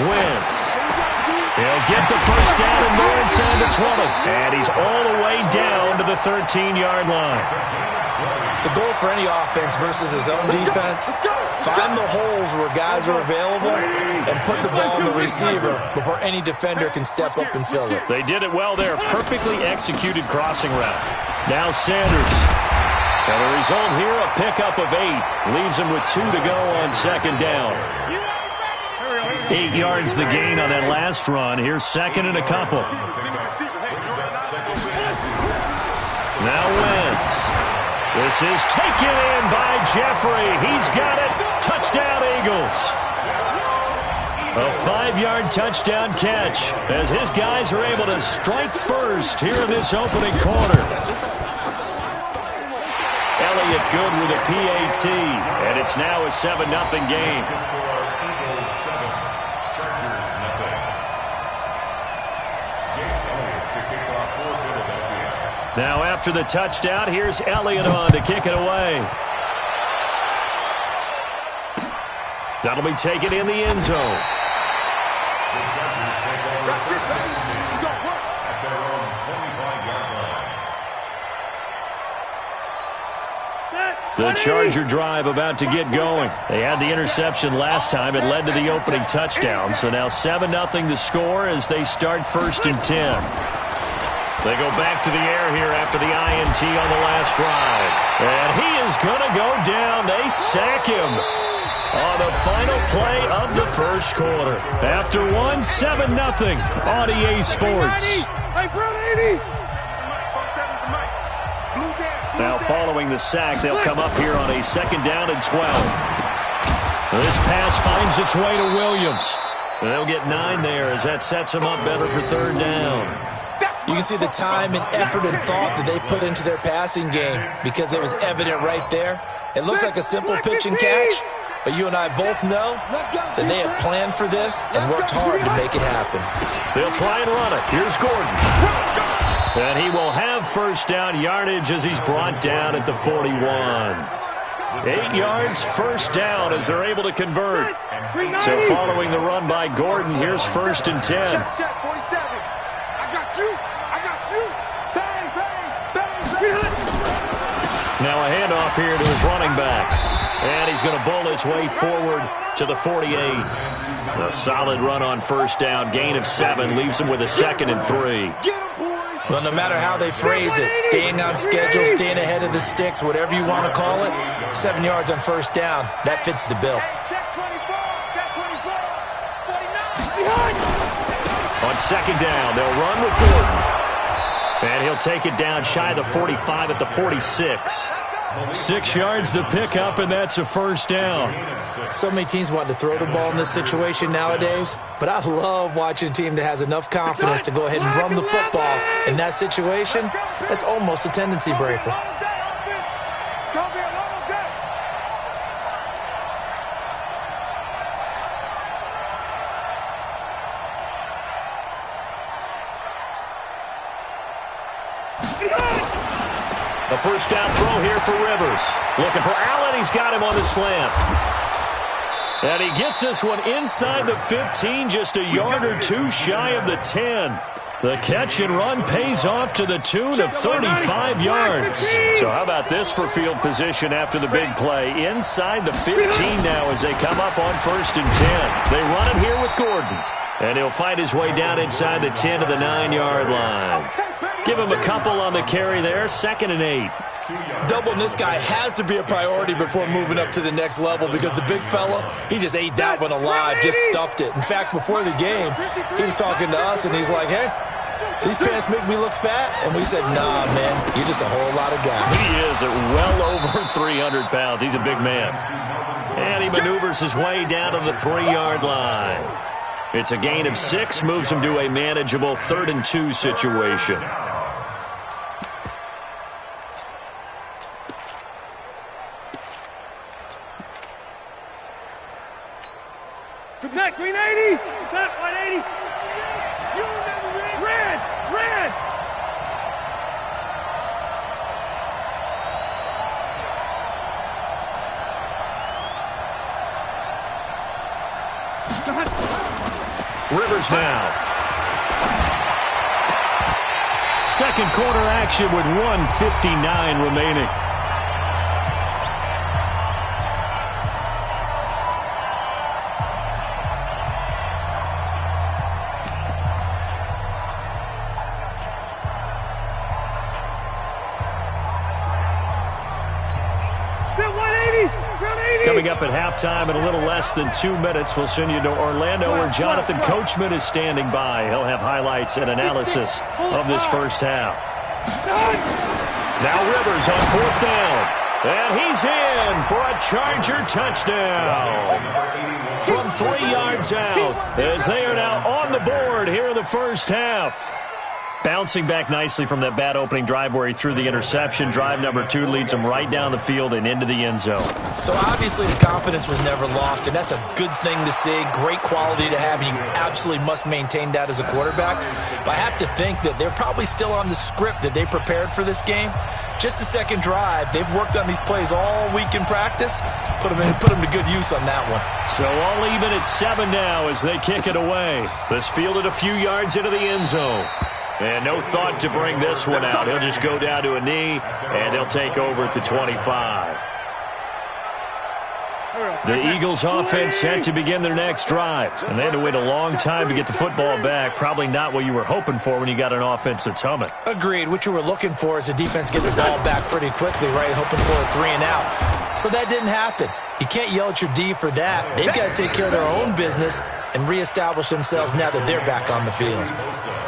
Wentz. He'll get the 1st down and more inside the 20. And he's all the way down to the 13-yard line. The goal for any offense versus his own defense, find the holes where guys are available and put the ball in the receiver before any defender can step up and fill it. They did it well there. Perfectly executed crossing route. Now Sanders. And the result here, a pickup of 8. Leaves him with 2 to go on second down. 8 yards the gain on that last run. Here's second and a couple. Now Wentz. This is taken in by Jeffrey. He's got it. Touchdown, Eagles. A 5-yard touchdown catch as his guys are able to strike first here in this opening quarter. Elliott good with a PAT, and it's now a 7-0 game. Now after the touchdown, here's Elliott on to kick it away. That'll be taken in the end zone. The Charger drive about to get going. They had the interception last time. It led to the opening touchdown. So now 7-0 the score as they start 1st and 10. They go back to the air here after the INT on the last drive. And he is going to go down. They sack him on the final play of the first quarter. After 7-0 on EA Sports. Now following the sack, they'll come up here on a 2nd down and 12. This pass finds its way to Williams. They'll get 9 there as that sets them up better for 3rd down. You can see the time and effort and thought that they put into their passing game because it was evident right there. It looks like a simple pitch and catch, but you and I both know that they have planned for this and worked hard to make it happen. They'll try and run it. Here's Gordon. And he will have 1st down yardage as he's brought down at the 41. 8 yards, 1st down as they're able to convert. So following the run by Gordon, here's 1st and 10. Now a handoff here to his running back. And he's going to bowl his way forward to the 48. A solid run on 1st down. Gain of 7 leaves him with a 2nd and 3. Well, no matter how they phrase it, staying on schedule, staying ahead of the sticks, whatever you want to call it, 7 yards on 1st down, that fits the bill. On 2nd down, they'll run with Gordon. And he'll take it down shy of the 45 at the 46. 6 yards the pickup, and that's a 1st down. So many teams want to throw the ball in this situation nowadays, but I love watching a team that has enough confidence to go ahead and run the football. In that situation, that's almost a tendency breaker. The 1st down throw here for Rivers. Looking for Allen. He's got him on the slant. And he gets this one inside the 15, just a yard or 2 shy of the 10. The catch and run pays off to the tune of 35 yards. So how about this for field position after the big play? Inside the 15 now as they come up on 1st and 10. They run it here with Gordon. And he'll find his way down inside the 10 to the 9-yard line. Give him a couple on the carry there. 2nd and 8. Doubling this guy has to be a priority before moving up to the next level because the big fella, he just ate that one alive, just stuffed it. In fact, before the game, he was talking to us, and he's like, hey, these pants make me look fat. And we said, nah, man, you're just a whole lot of guy. He is at well over 300 pounds. He's a big man. And he maneuvers his way down to the 3-yard line. It's a gain of 6, moves him to a manageable 3rd and 2 situation. Set, green 80. Set, 180. Red, red. Rivers now. 2nd quarter action with 1:59 remaining. up at halftime in a little less than 2 minutes. We'll send you to Orlando, where Jonathan Coachman is standing by. He'll have highlights and analysis of this first half. Now Rivers on 4th down. And he's in for a Charger touchdown from 3 yards out, as they are now on the board here in the first half. Bouncing back nicely from that bad opening drive where he threw the interception. Drive number 2 leads him right down the field and into the end zone. So obviously his confidence was never lost, and that's a good thing to see. Great quality to have, and you absolutely must maintain that as a quarterback. But I have to think that they're probably still on the script that they prepared for this game. Just the second drive. They've worked on these plays all week in practice. Put them to good use on that one. So all even at 7 now as they kick it away. This fielded a few yards into the end zone. And no thought to bring this one out. He'll just go down to a knee, and he'll take over at the 25. The Eagles offense set to begin their next drive. And they had to wait a long time to get the football back. Probably not what you were hoping for when you got an offense that's humming. Agreed. What you were looking for is the defense get the ball back pretty quickly, right? Hoping for a 3 and out. So that didn't happen. You can't yell at your D for that. They've got to take care of their own business and reestablish themselves now that they're back on the field.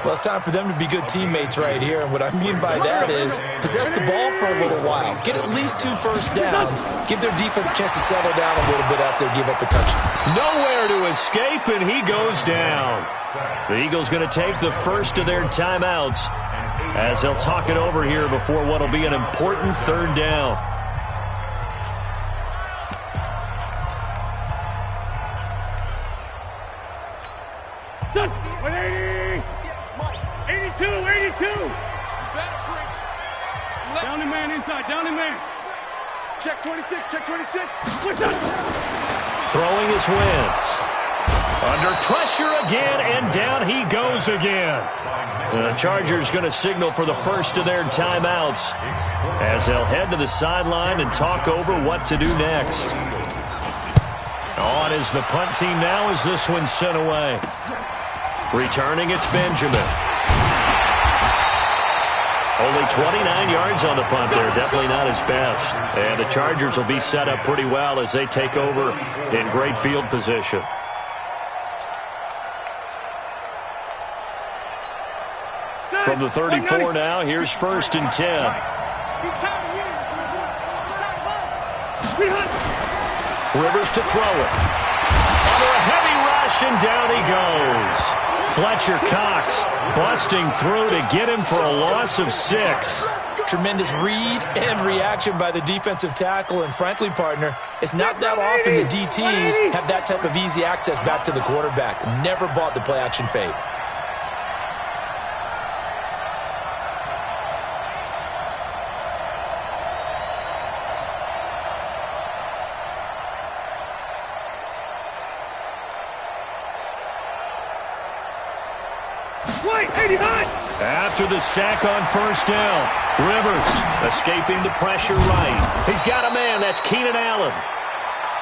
Well, it's time for them to be good teammates right here. And what I mean by that is possess the ball for a little while. Get at least 2 first downs. Give their defense a chance to settle down a little bit after they give up a touchdown. Nowhere to escape, and he goes down. The Eagles going to take the first of their timeouts as they'll talk it over here before what will be an important 3rd down. Done. 180. 82. 82. Down the man inside. Down the man. Check 26. Check 26. What's up? Throwing his Wentz. Under pressure again, and down he goes again. The Chargers going to signal for the first of their timeouts as they'll head to the sideline and talk over what to do next. On is the punt team now as this one's sent away. Returning, it's Benjamin. Only 29 yards on the punt there. Definitely not his best. And the Chargers will be set up pretty well as they take over in great field position. From the 34 now, here's 1st and 10. Rivers to throw it. Under a heavy rush, and down he goes. Fletcher Cox busting through to get him for a loss of 6. Tremendous read and reaction by the defensive tackle, and frankly, partner, it's not that often the DTs have that type of easy access back to the quarterback. Never bought the play-action fade. After the sack on 1st down, Rivers escaping the pressure right. He's got a man. That's Keenan Allen.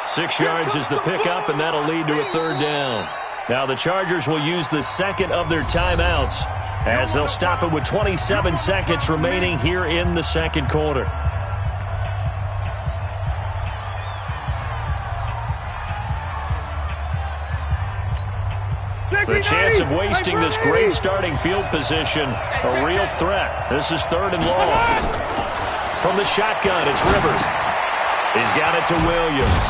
6 yards is the pickup, and that'll lead to a 3rd down. Now the Chargers will use the second of their timeouts as they'll stop it with 27 seconds remaining here in the second quarter. The chance of wasting this great starting field position, a real threat. This is 3rd and long. From the shotgun, it's Rivers. He's got it to Williams.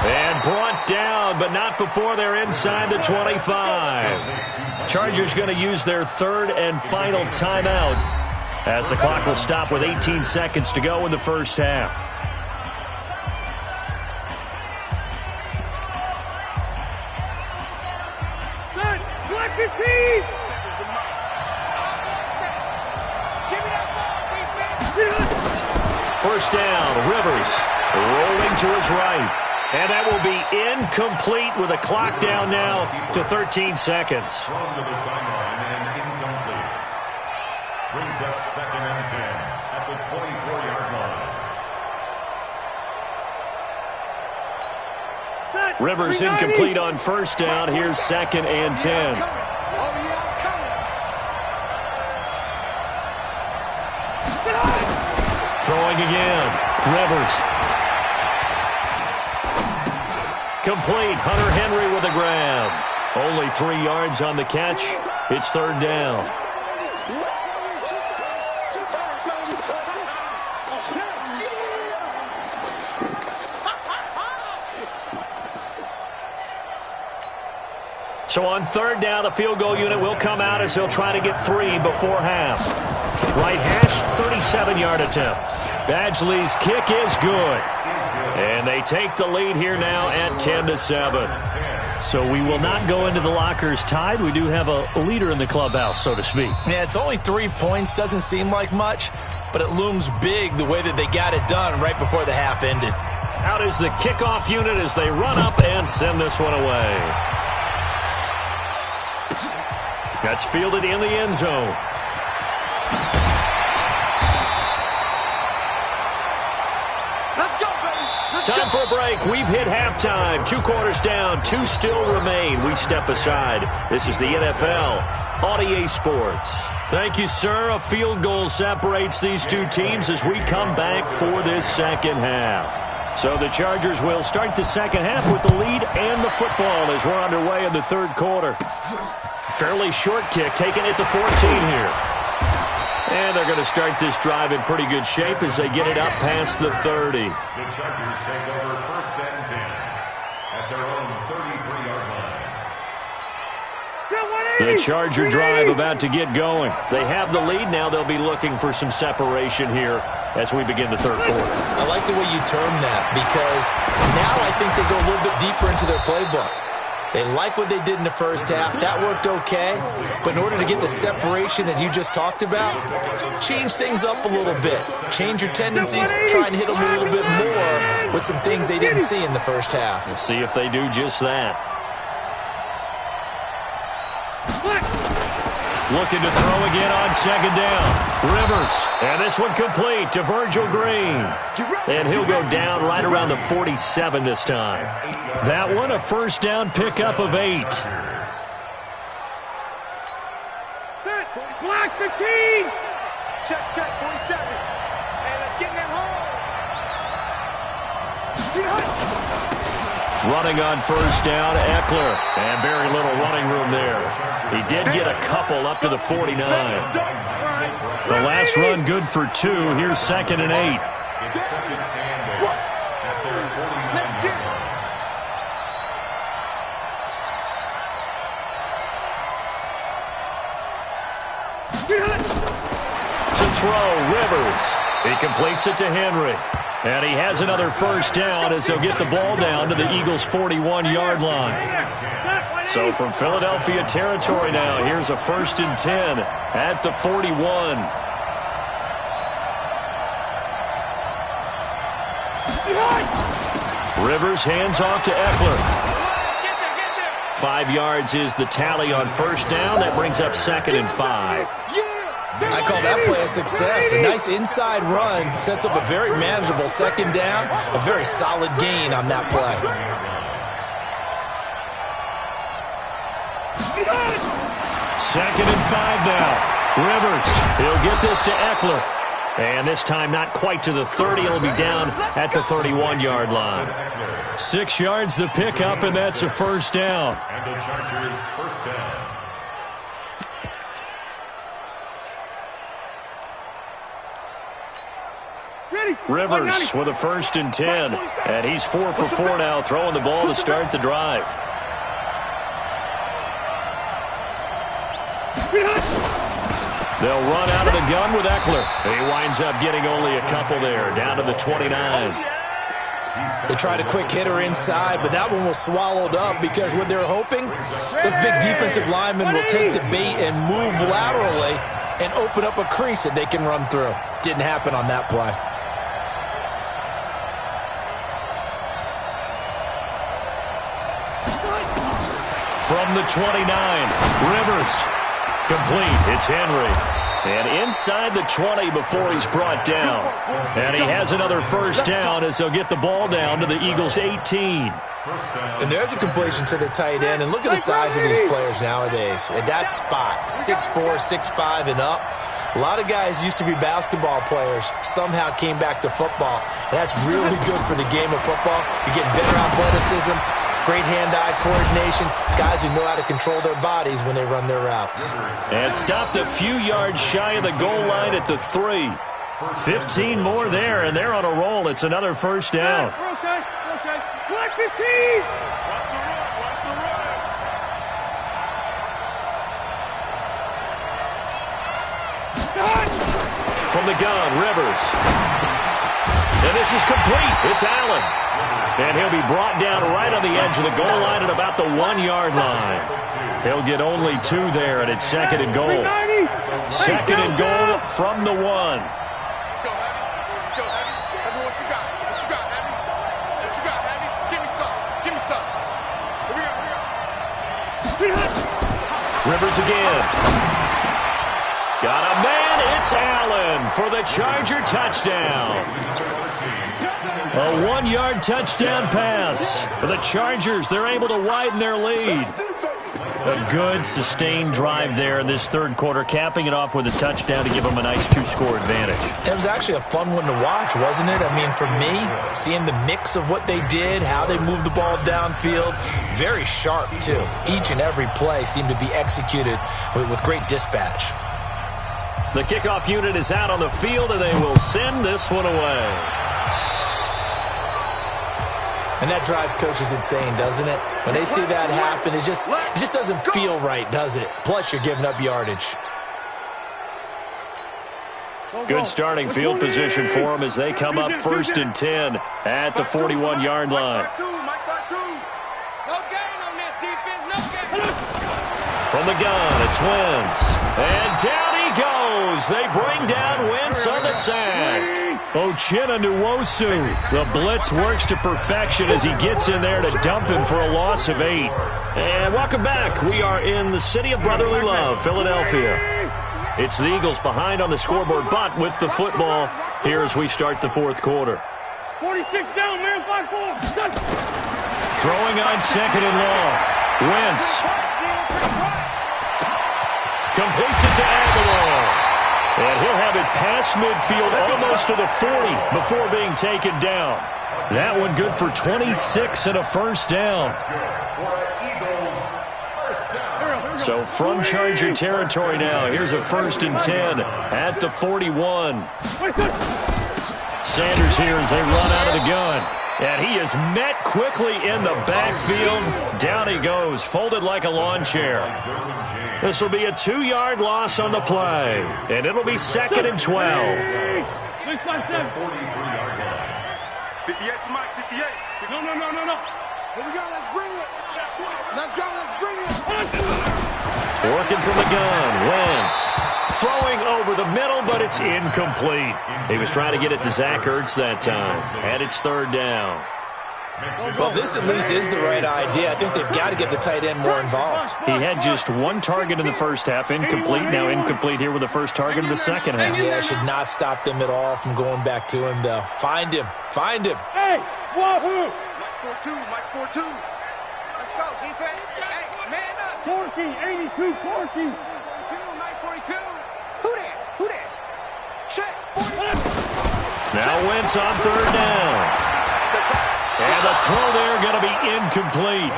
And brought down, but not before they're inside the 25. Chargers going to use their 3rd and final timeout as the clock will stop with 18 seconds to go in the first half. First down, Rivers rolling to his right. And that will be incomplete with a clock down now to 13 seconds. Thrown to the sideline and incomplete. Brings up 2nd and 10 at the 24-yard line. Rivers incomplete on 1st down. Here's 2nd and 10. Throwing again. Rivers. complete. Hunter Henry with a grab. Only 3 yards on the catch. It's third down. So on third down, the field goal unit will come out as he'll try to get 3 before half. Right hash, 37-yard attempt. Badgley's kick is good. And they take the lead here now at 10-7. So we will not go into the lockers tied. We do have a leader in the clubhouse, so to speak. Yeah, it's only 3 points. Doesn't seem like much, but it looms big the way that they got it done right before the half ended. Out is the kickoff unit as they run up and send this one away. That's fielded in the end zone. Let's go, baby. Time for a break. We've hit halftime. 2 quarters down. 2 still remain. We step aside. This is the NFL on EA Sports. Thank you, sir. A field goal separates these 2 teams as we come back for this second half. So the Chargers will start the second half with the lead and the football as we're underway in the third quarter. Fairly short kick, taken at the 14 here. And they're going to start this drive in pretty good shape as they get it up past the 30. The Chargers take over first and 10 at their own 33-yard line. The Charger drive about to get going. They have the lead. Now they'll be looking for some separation here as we begin the third quarter. I like the way you term that because now I think they go a little bit deeper into their playbook. They like what they did in the first half. That worked okay. But in order to get the separation that you just talked about, change things up a little bit. Change your tendencies. Try and hit them a little bit more with some things they didn't see in the first half. We'll see if they do just that. Looking to throw again on second down. Rivers. And this one complete to Virgil Green. And he'll go down right around the 47 this time. That one a first down pickup of 8. Block 15. Check, 47. Hey, let's get in that hole. Running on first down, Eckler. And very little running room there. He did get a couple up to the 49. The last run good for 2. Here's second and 8. It's second and 8 at their 49-yard line. To throw, Rivers. He completes it to Henry. And he has another first down as he'll get the ball down to the Eagles' 41-yard line. So from Philadelphia territory now, here's a first and 10 at the 41. Rivers hands off to Eckler. 5 yards is the tally on first down. That brings up second and 5. I call that play a success. A nice inside run sets up a very manageable second down. A very solid gain on that play. Second and 5 now. Rivers, he'll get this to Eckler. And this time not quite to the 30. It'll be down at the 31-yard line. 6 yards the pickup, and that's a first down. And the Chargers first down. Rivers with a first and 10. And he's 4 for 4 now, throwing the ball to start the drive. They'll run out of the gun with Eckler. He winds up getting only a couple there, down to the 29. They tried a quick hitter inside, but that one was swallowed up because what they're hoping, those big defensive linemen will take the bait and move laterally and open up a crease that they can run through. Didn't happen on that play. From the 29, Rivers. Complete. It's Henry. And inside the 20 before he's brought down. And he has another first down as they'll get the ball down to the Eagles' 18. And there's a completion to the tight end. And look at the size of these players nowadays. At that spot, 6'4", 6'5", and up. A lot of guys used to be basketball players, somehow came back to football. And that's really good for the game of football. You're getting better athleticism, great hand-eye coordination, guys who know how to control their bodies when they run their routes. And stopped a few yards shy of the goal line at the 3. 15 more there, and they're on a roll. It's another first down. Okay. Black 15. Watch the run. Watch the run. From the gun, Rivers. And this is complete. It's Allen. And he'll be brought down right on the edge of the goal line at about the 1-yard line. He'll get only 2 there, and it's second and goal. Second and goal from the 1. Let's go, Heavy. Let's go, Heavy. Heavy, what you got? What you got, Heavy? What you got, Heavy? Give me some. Give me some. Here we go. Rivers again. Got a man. It's Allen for the Charger touchdown. A 1-yard touchdown pass for the Chargers. They're able to widen their lead. A good, sustained drive there in this third quarter, capping it off with a touchdown to give them a nice 2-score advantage. It was actually a fun one to watch, wasn't it? I mean, for me, seeing the mix of what they did, how they moved the ball downfield, very sharp, too. Each and every play seemed to be executed with great dispatch. The kickoff unit is out on the field, and they will send this one away. And that drives coaches insane, doesn't it? When they see that happen, it just doesn't feel right, does it? Plus, you're giving up yardage. Good starting field position for them as they come up 1st and 10 at the 41-yard line. No gain on this defense. No gain. From the gun, it's Wentz. And down he goes. They bring down Wentz on the sack. Uchenna Nwosu. The blitz works to perfection as he gets in there to dump him for a loss of 8. And welcome back. We are in the city of brotherly love, Philadelphia. It's the Eagles behind on the scoreboard, but with the football here as we start the fourth quarter. 46 down, man. 5-4. Throwing on second and long. Wentz completes it to Aguilar. And he'll have it past midfield almost to the 40 before being taken down. That one good for 26 and a first down. So from Charger territory now, here's a 1st and 10 at the 41. Sanders here as they run out of the gun. And he is met quickly in the backfield. Down he goes, folded like a lawn chair. This will be a 2-yard loss on the play. And it'll be 2nd and 12. 58 to Mike, 58. No. Here we go, let's bring it. Let's go, let's bring it. Working from the gun, Wentz. Throwing over the middle, but it's incomplete. He was trying to get it to Zach Ertz that time. And it's 3rd down. Well, this at least is the right idea. I think they've got to get the tight end more involved. He had just 1 target in the first half, incomplete. Now incomplete here with the first target of the second half. Yeah, should not stop them at all from going back to him, though. Find him. Hey, wahoo! Mike scored 2. Let's go, defense. Hey, man up. Corky, 82, Corky. 42, Mike 42. Who that? Check. Now Wentz on 3rd down. And the throw there going to be incomplete.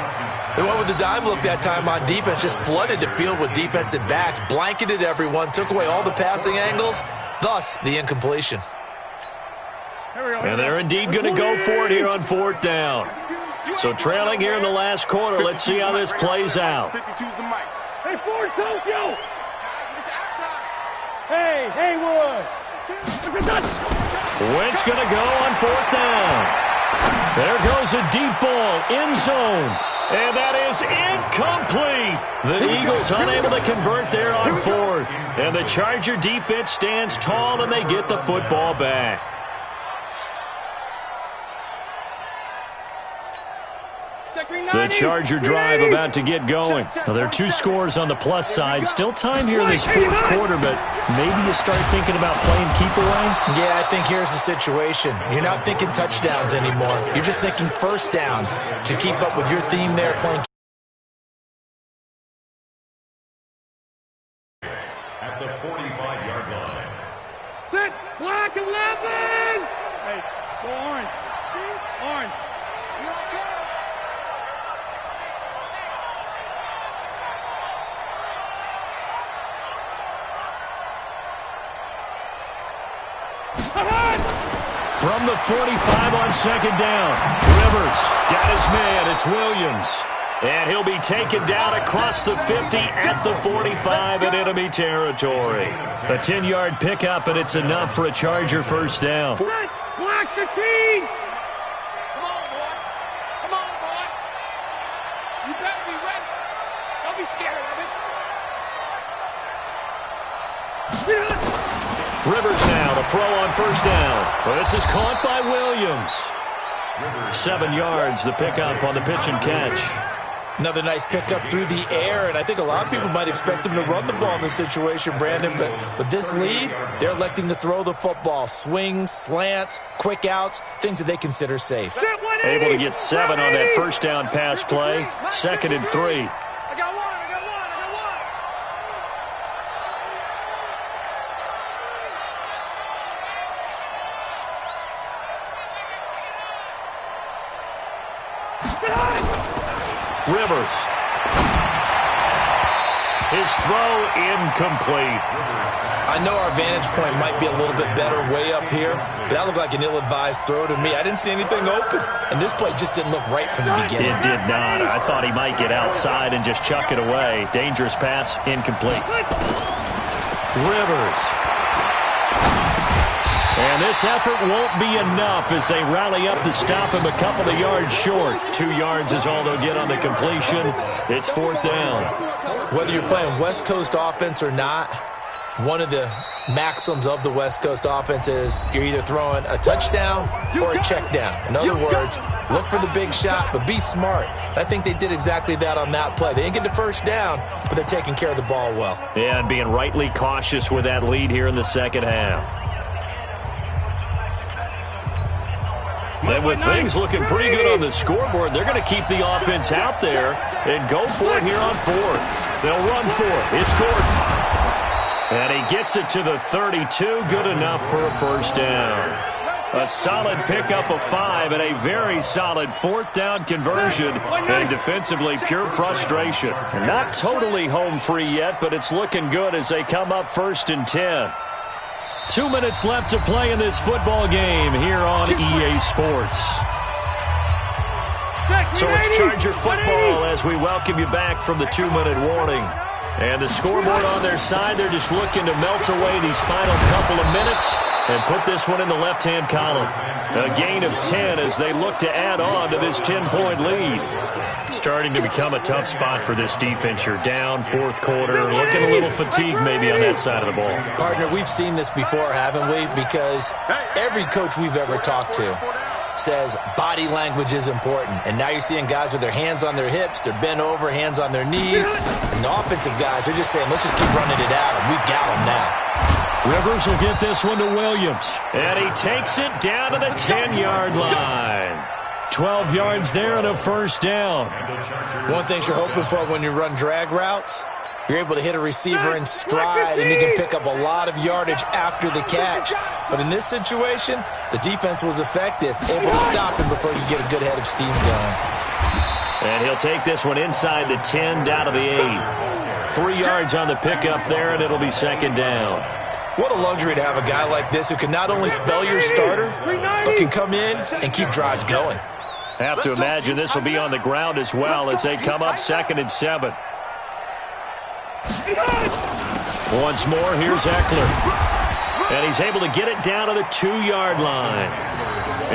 They went with the dive look that time on defense, just flooded the field with defensive backs, blanketed everyone, took away all the passing angles, thus the incompletion. And they're indeed going to go for it here on 4th down. So trailing here in the last quarter, let's see how this plays out. 52's the Mike. Hey, Ford Tokyo! It's outside. Hey, Haywood! Wentz going to go on 4th down. There goes a deep ball, end zone. And that is incomplete. The Eagles unable to convert there on 4th. And the Charger defense stands tall and they get the football back. The Charger drive about to get going. Now, there are 2 scores on the plus side. Still time here in this fourth quarter, but maybe you start thinking about playing keep away? Yeah, I think here's the situation. You're not thinking touchdowns anymore. You're just thinking first downs to keep up with your theme there, playing. At the 45-yard line. Set, black 11! Hey, go orange. Orange. You okay? From the 45 on second down, Rivers got his man. It's Williams. And he'll be taken down across the 50 at the 45 in enemy territory. A 10-yard pickup, and it's enough for a Charger first down. Block the team! Come on, boy. Come on, boy. You better be ready. Don't be scared of it. Rivers now to throw on first down. Well, this is caught by Williams. 7 yards, the pickup on the pitch and catch. Another nice pickup through the air, and I think a lot of people might expect him to run the ball in this situation, Brandon, but with this lead, they're electing to throw the football. Swings, slants, quick outs, things that they consider safe. Able to get 7 on that first down pass play. 2nd and 3. I got one, I got one, I got one. Rivers. His throw incomplete. I know our vantage point might be a little bit better way up here, but that looked like an ill-advised throw to me. I didn't see anything open, and this play just didn't look right from the beginning. It did not. I thought he might get outside and just chuck it away. Dangerous pass, incomplete. Rivers. And this effort won't be enough as they rally up to stop him a couple of yards short. 2 yards is all they'll get on the completion. It's 4th down. Whether you're playing West Coast offense or not, one of the maxims of the West Coast offense is you're either throwing a touchdown or a check down. In other words, look for the big shot, but be smart. I think they did exactly that on that play. They didn't get the first down, but they're taking care of the ball well. Yeah, and being rightly cautious with that lead here in the second half. And with things looking pretty good on the scoreboard, they're going to keep the offense out there and go for it here on 4th. They'll run for it. It's Gordon. And he gets it to the 32. Good enough for a first down. A solid pickup of 5 and a very solid 4th down conversion. And defensively, pure frustration. Not totally home free yet, but it's looking good as they come up 1st and 10. 2 minutes left to play in this football game here on EA Sports. So it's Charger football as we welcome you back from the 2-minute warning. And the scoreboard on their side, they're just looking to melt away these final couple of minutes and put this one in the left-hand column. A gain of 10 as they look to add on to this 10-point lead. Starting to become a tough spot for this defense. You're down 4th quarter, looking a little fatigued maybe on that side of the ball. Partner, we've seen this before, haven't we? Because every coach we've ever talked to says body language is important. And now you're seeing guys with their hands on their hips, they're bent over, hands on their knees. And the offensive guys are just saying, let's just keep running it out, and we've got them now. Rivers will get this one to Williams. And he takes it down to the 10-yard line. 12 yards there and a first down. One thing you're hoping for when you run drag routes, you're able to hit a receiver in stride and he can pick up a lot of yardage after the catch. But in this situation, the defense was effective, able to stop him before you get a good head of steam going. And he'll take this one inside the 10 down to the 8. 3 yards on the pickup there, and it'll be 2nd down. What a luxury to have a guy like this who can not only spell your starter, but can come in and keep drives going. Have to imagine this will be on the ground as well as they come up 2nd and 7. Once more, here's Eckler. And he's able to get it down to the 2-yard line.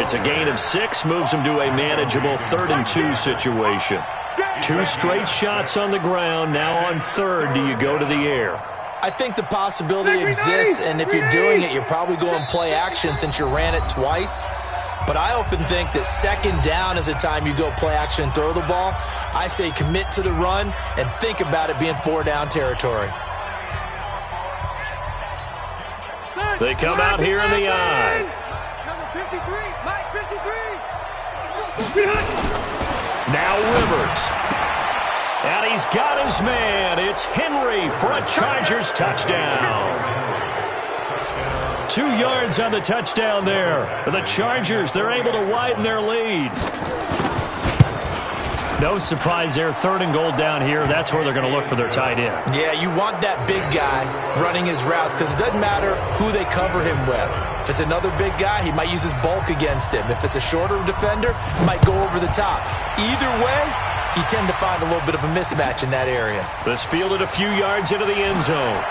It's a gain of 6, moves him to a manageable 3rd and 2 situation. 2 straight shots on the ground. Now on 3rd, do you go to the air? I think the possibility exists, and if you're doing it, you're probably going play action since you ran it twice. But I often think that 2nd down is the time you go play action and throw the ball. I say commit to the run and think about it being 4-down territory. They come out here in the eye. Number 53, Mike 53. Now Rivers. And he's got his man. It's Henry for a Chargers touchdown. 2 yards on the touchdown there. The Chargers, they're able to widen their lead. No surprise there. 3rd and goal down here. That's where they're going to look for their tight end. Yeah, you want that big guy running his routes because it doesn't matter who they cover him with. If it's another big guy, he might use his bulk against him. If it's a shorter defender, he might go over the top. Either way, you tend to find a little bit of a mismatch in that area. This fielded a few yards into the end zone.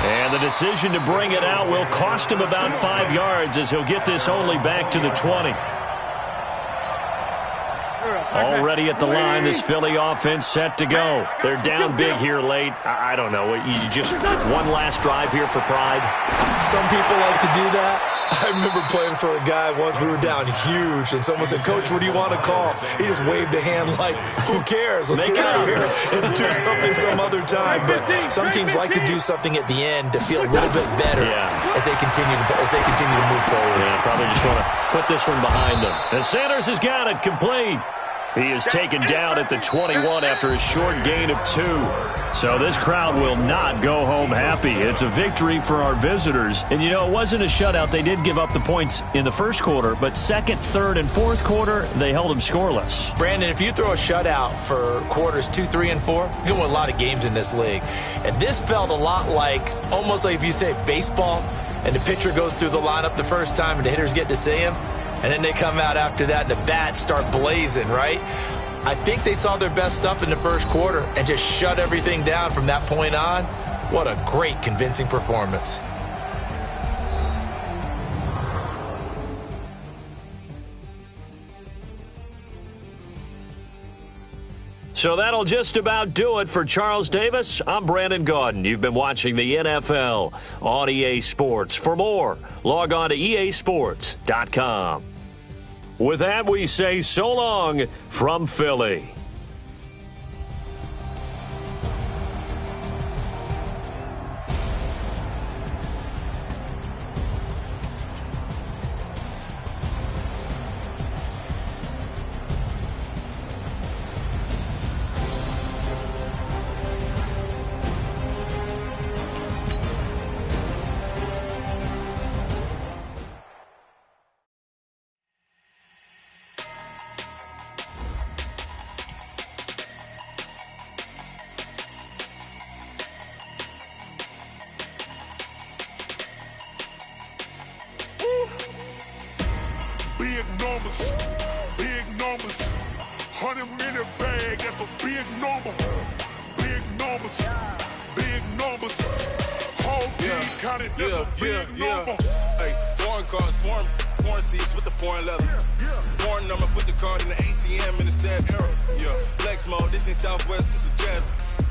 And the decision to bring it out will cost him about 5 yards as he'll get this only back to the 20. Already at the line, this Philly offense set to go. They're down big here late. I don't know. You just one last drive here for pride. Some people like to do that. I remember playing for a guy once. We were down huge, and someone said, "Coach, what do you want to call?" He just waved a hand like, "Who cares? Let's get out of here and do something some other time." But some teams like to do something at the end to feel a little bit better as they continue to move forward. Yeah, probably just want to put this one behind them. And Sanders has got it complete. He is taken down at the 21 after a short gain of 2. So this crowd will not go home happy. It's a victory for our visitors. And, you know, it wasn't a shutout. They did give up the points in the first quarter, but second, third, and fourth quarter, they held them scoreless. Brandon, if you throw a shutout for quarters 2, 3, and 4, you're going to win a lot of games in this league. And this felt a lot like, almost like if you say baseball, and the pitcher goes through the lineup the first time and the hitters get to see him. And then they come out after that and the bats start blazing, right? I think they saw their best stuff in the first quarter and just shut everything down from that point on. What a great, convincing performance. So that'll just about do it for Charles Davis. I'm Brandon Gaudin. You've been watching the NFL on EA Sports. For more, log on to easports.com. With that, we say so long from Philly. Big numbers, 100 in the bag, that's a big number. Big numbers, whole team counted, that's a big number. Hey, foreign cars, foreign seats with the foreign leather. Foreign number, put the card in the ATM in the sad era. Yeah, flex mode, this ain't Southwest, this a jet.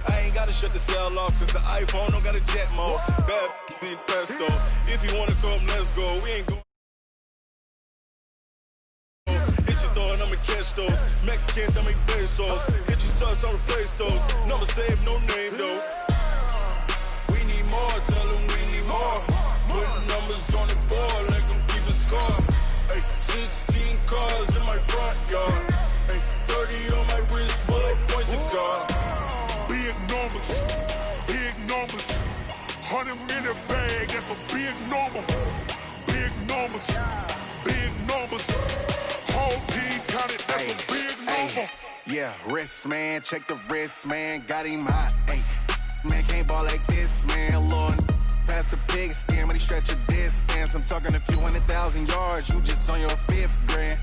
I ain't gotta shut the cell off, cause the iPhone don't got a jet mode. Bad ain't pesto, if you wanna come, let's go. We ain't going. I'ma catch those Mexican, I make pesos. Hit your sus, I'll replace those. Number saved, no name though. We need more, tell them we need more. Putting numbers on the board like I'm keeping score. Hey, 16 cars in my front yard. Hey, 30 on my wrist, bullet point to God. Big numbers, 100 in the bag, that's a big number. Big numbers, whole team counted, that's a big number. Yeah, wrist man, check the wrist man, got him hot. Ay, man can't ball like this, man. Lord, past the pig skin, but he stretch a distance. I'm talking a few 100,000 yards, you just on your 5th grand.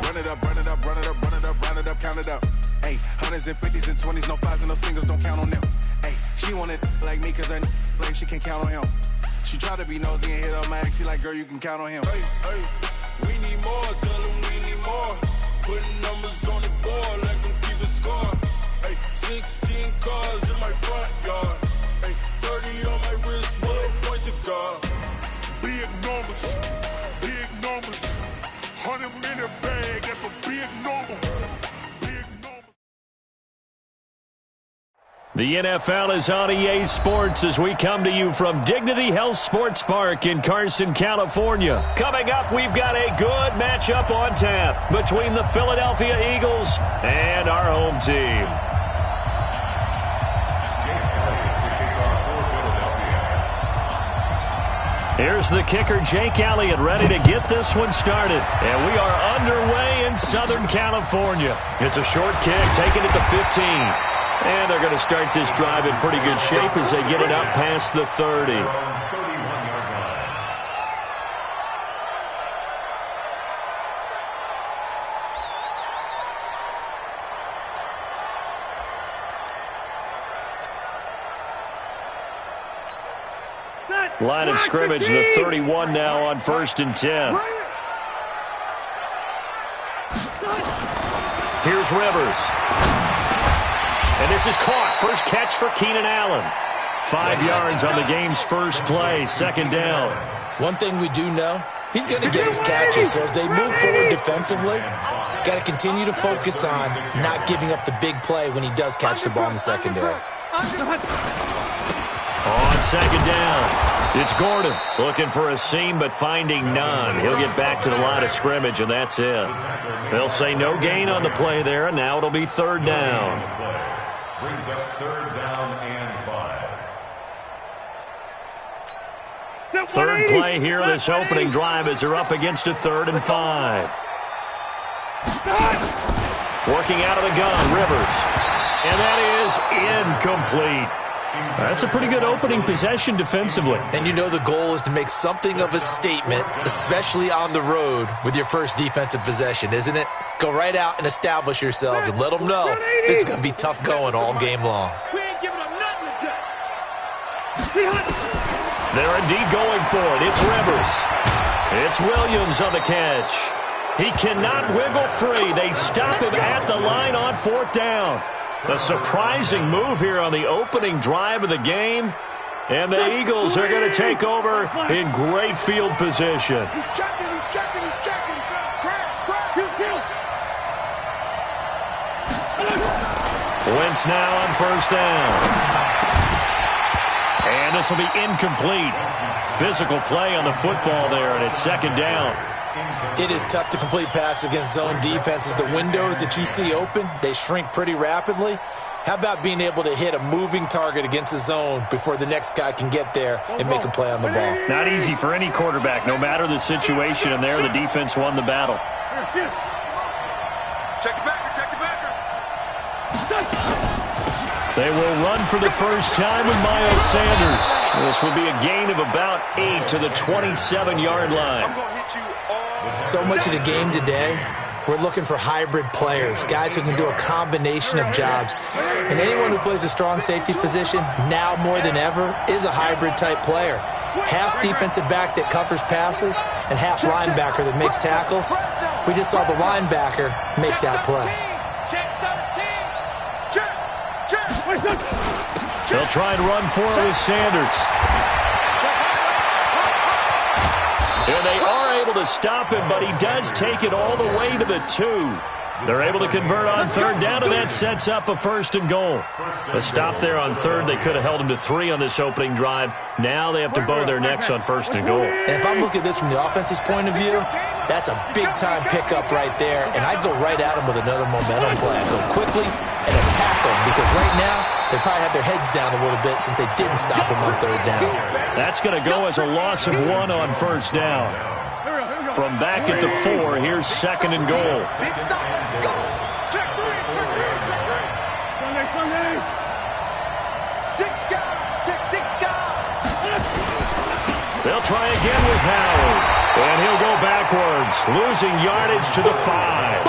Run it up, count it up. Ay, hundreds and 50s and 20s, no 5s and no singles, don't count on them. Ay, she want it like me, cause her like she can't count on him. She try to be nosy and hit on my ex, she like, girl, you can count on him. Hey, we need more, tell them we need more. Putting numbers on the board like I'm keeping score. Hey, 16 cars in my front yard. Hey, 30 on my wrist, bullet point to God. Big numbers, 100 in the bag, that's a big number. The NFL is on EA Sports as we come to you from Dignity Health Sports Park in Carson, California. Coming up, we've got a good matchup on tap between the Philadelphia Eagles and our home team. Here's the kicker, Jake Elliott, ready to get this one started. And we are underway in Southern California. It's a short kick, taking it to 15. And they're going to start this drive in pretty good shape as they get it up past the 30. Line of scrimmage, the 31 now on 1st and 10. Here's Rivers. And this is caught. First catch for Keenan Allen. 5 yards on the game's first play, 2nd down. One thing we do know, he's going to get his catches. So as they move forward defensively, got to continue to focus on not giving up the big play when he does catch the ball in the secondary. On 2nd down. It's Gordon looking for a seam but finding none. He'll get back to the line of scrimmage, and that's it. They'll say no gain on the play there, and now it'll be 3rd down. Brings up 3rd down and 5. 3rd play here, this opening drive as they're up against a 3rd and 5. Working out of the gun, Rivers. And that is incomplete. That's a pretty good opening possession defensively. And you know the goal is to make something of a statement, especially on the road with your first defensive possession, isn't it? Go right out and establish yourselves and let them know this is going to be tough going all game long. We ain't giving up nothing to They're indeed going for it. It's Rivers. It's Williams on the catch. He cannot wiggle free. They stop him at the line on 4th down. A surprising move here on the opening drive of the game. And the Eagles are going to take over in great field position. He's checking. Crash. Wentz now on 1st down. And this will be incomplete. Physical play on the football there, and it's 2nd down. It is tough to complete passes against zone defenses. The windows that you see open, they shrink pretty rapidly. How about being able to hit a moving target against a zone before the next guy can get there and make a play on the ball? Not easy for any quarterback, no matter the situation, and there the defense won the battle. Check the backer. They will run for the first time with Miles Sanders. This will be a gain of about 8 to the 27-yard line. So much of the game today, we're looking for hybrid players, guys who can do a combination of jobs. And anyone who plays a strong safety position, now more than ever, is a hybrid-type player. Half defensive back that covers passes and half linebacker that makes tackles. We just saw the linebacker make that play. They'll try and run for it with Sanders. And they are able to stop him, but he does take it all the way to the 2. They're able to convert on 3rd down, and that sets up a 1st and goal. A stop there on 3rd. They could have held him to 3 on this opening drive. Now they have to bow their necks on 1st and goal. And if I'm looking at this from the offense's point of view, that's a big-time pickup right there, and I'd go right at him with another momentum play. I'd go quickly and attack them, because right now they probably have their heads down a little bit since they didn't stop him on 3rd down. That's going to go as a loss of 1 on 1st down. From back at the 4, here's 2nd and goal. They'll try again with Howard. And he'll go backwards, losing yardage to the 5.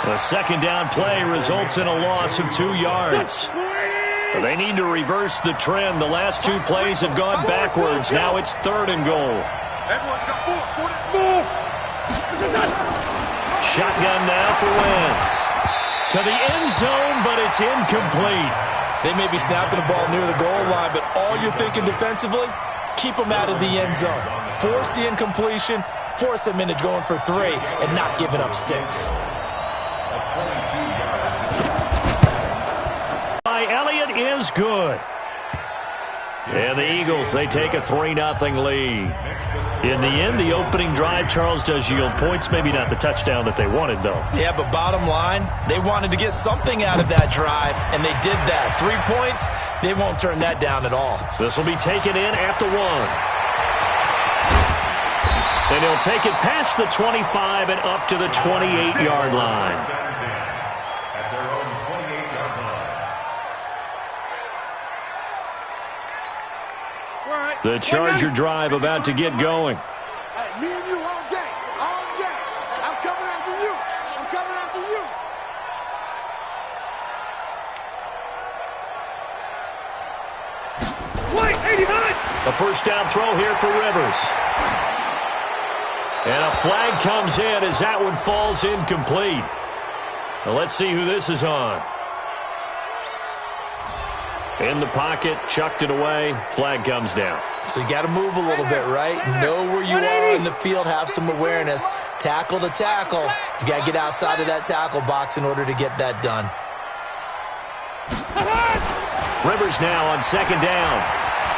The 2nd down play results in a loss of 2 yards. They need to reverse the trend. The last 2 plays have gone backwards. Now it's 3rd and goal. Shotgun now for Wentz. To the end zone, but it's incomplete. They may be snapping the ball near the goal line, but all you're thinking defensively, keep them out of the end zone. Force the incompletion, force them into going for 3, and not giving up 6. By Elliott is good. And the Eagles, they take a 3-0 lead. In the end, the opening drive, Charles, does yield points. Maybe not the touchdown that they wanted, though. Yeah, but bottom line, they wanted to get something out of that drive, and they did that. 3 points, they won't turn that down at all. This will be taken in at the 1. And he'll take it past the 25 and up to the 28-yard line. At their own 28-yard line. The Charger drive about to get going. Hey, me and you all day. All day. I'm coming after you. I'm coming after you. Wait, 89! A first down throw here for Rivers. And a flag comes in as that one falls incomplete. Now let's see who this is on. In the pocket, chucked it away, flag comes down. So you got to move a little bit, right? Know where you are in the field, have some awareness. Tackle to tackle. You got to get outside of that tackle box in order to get that done. Rivers now on second down.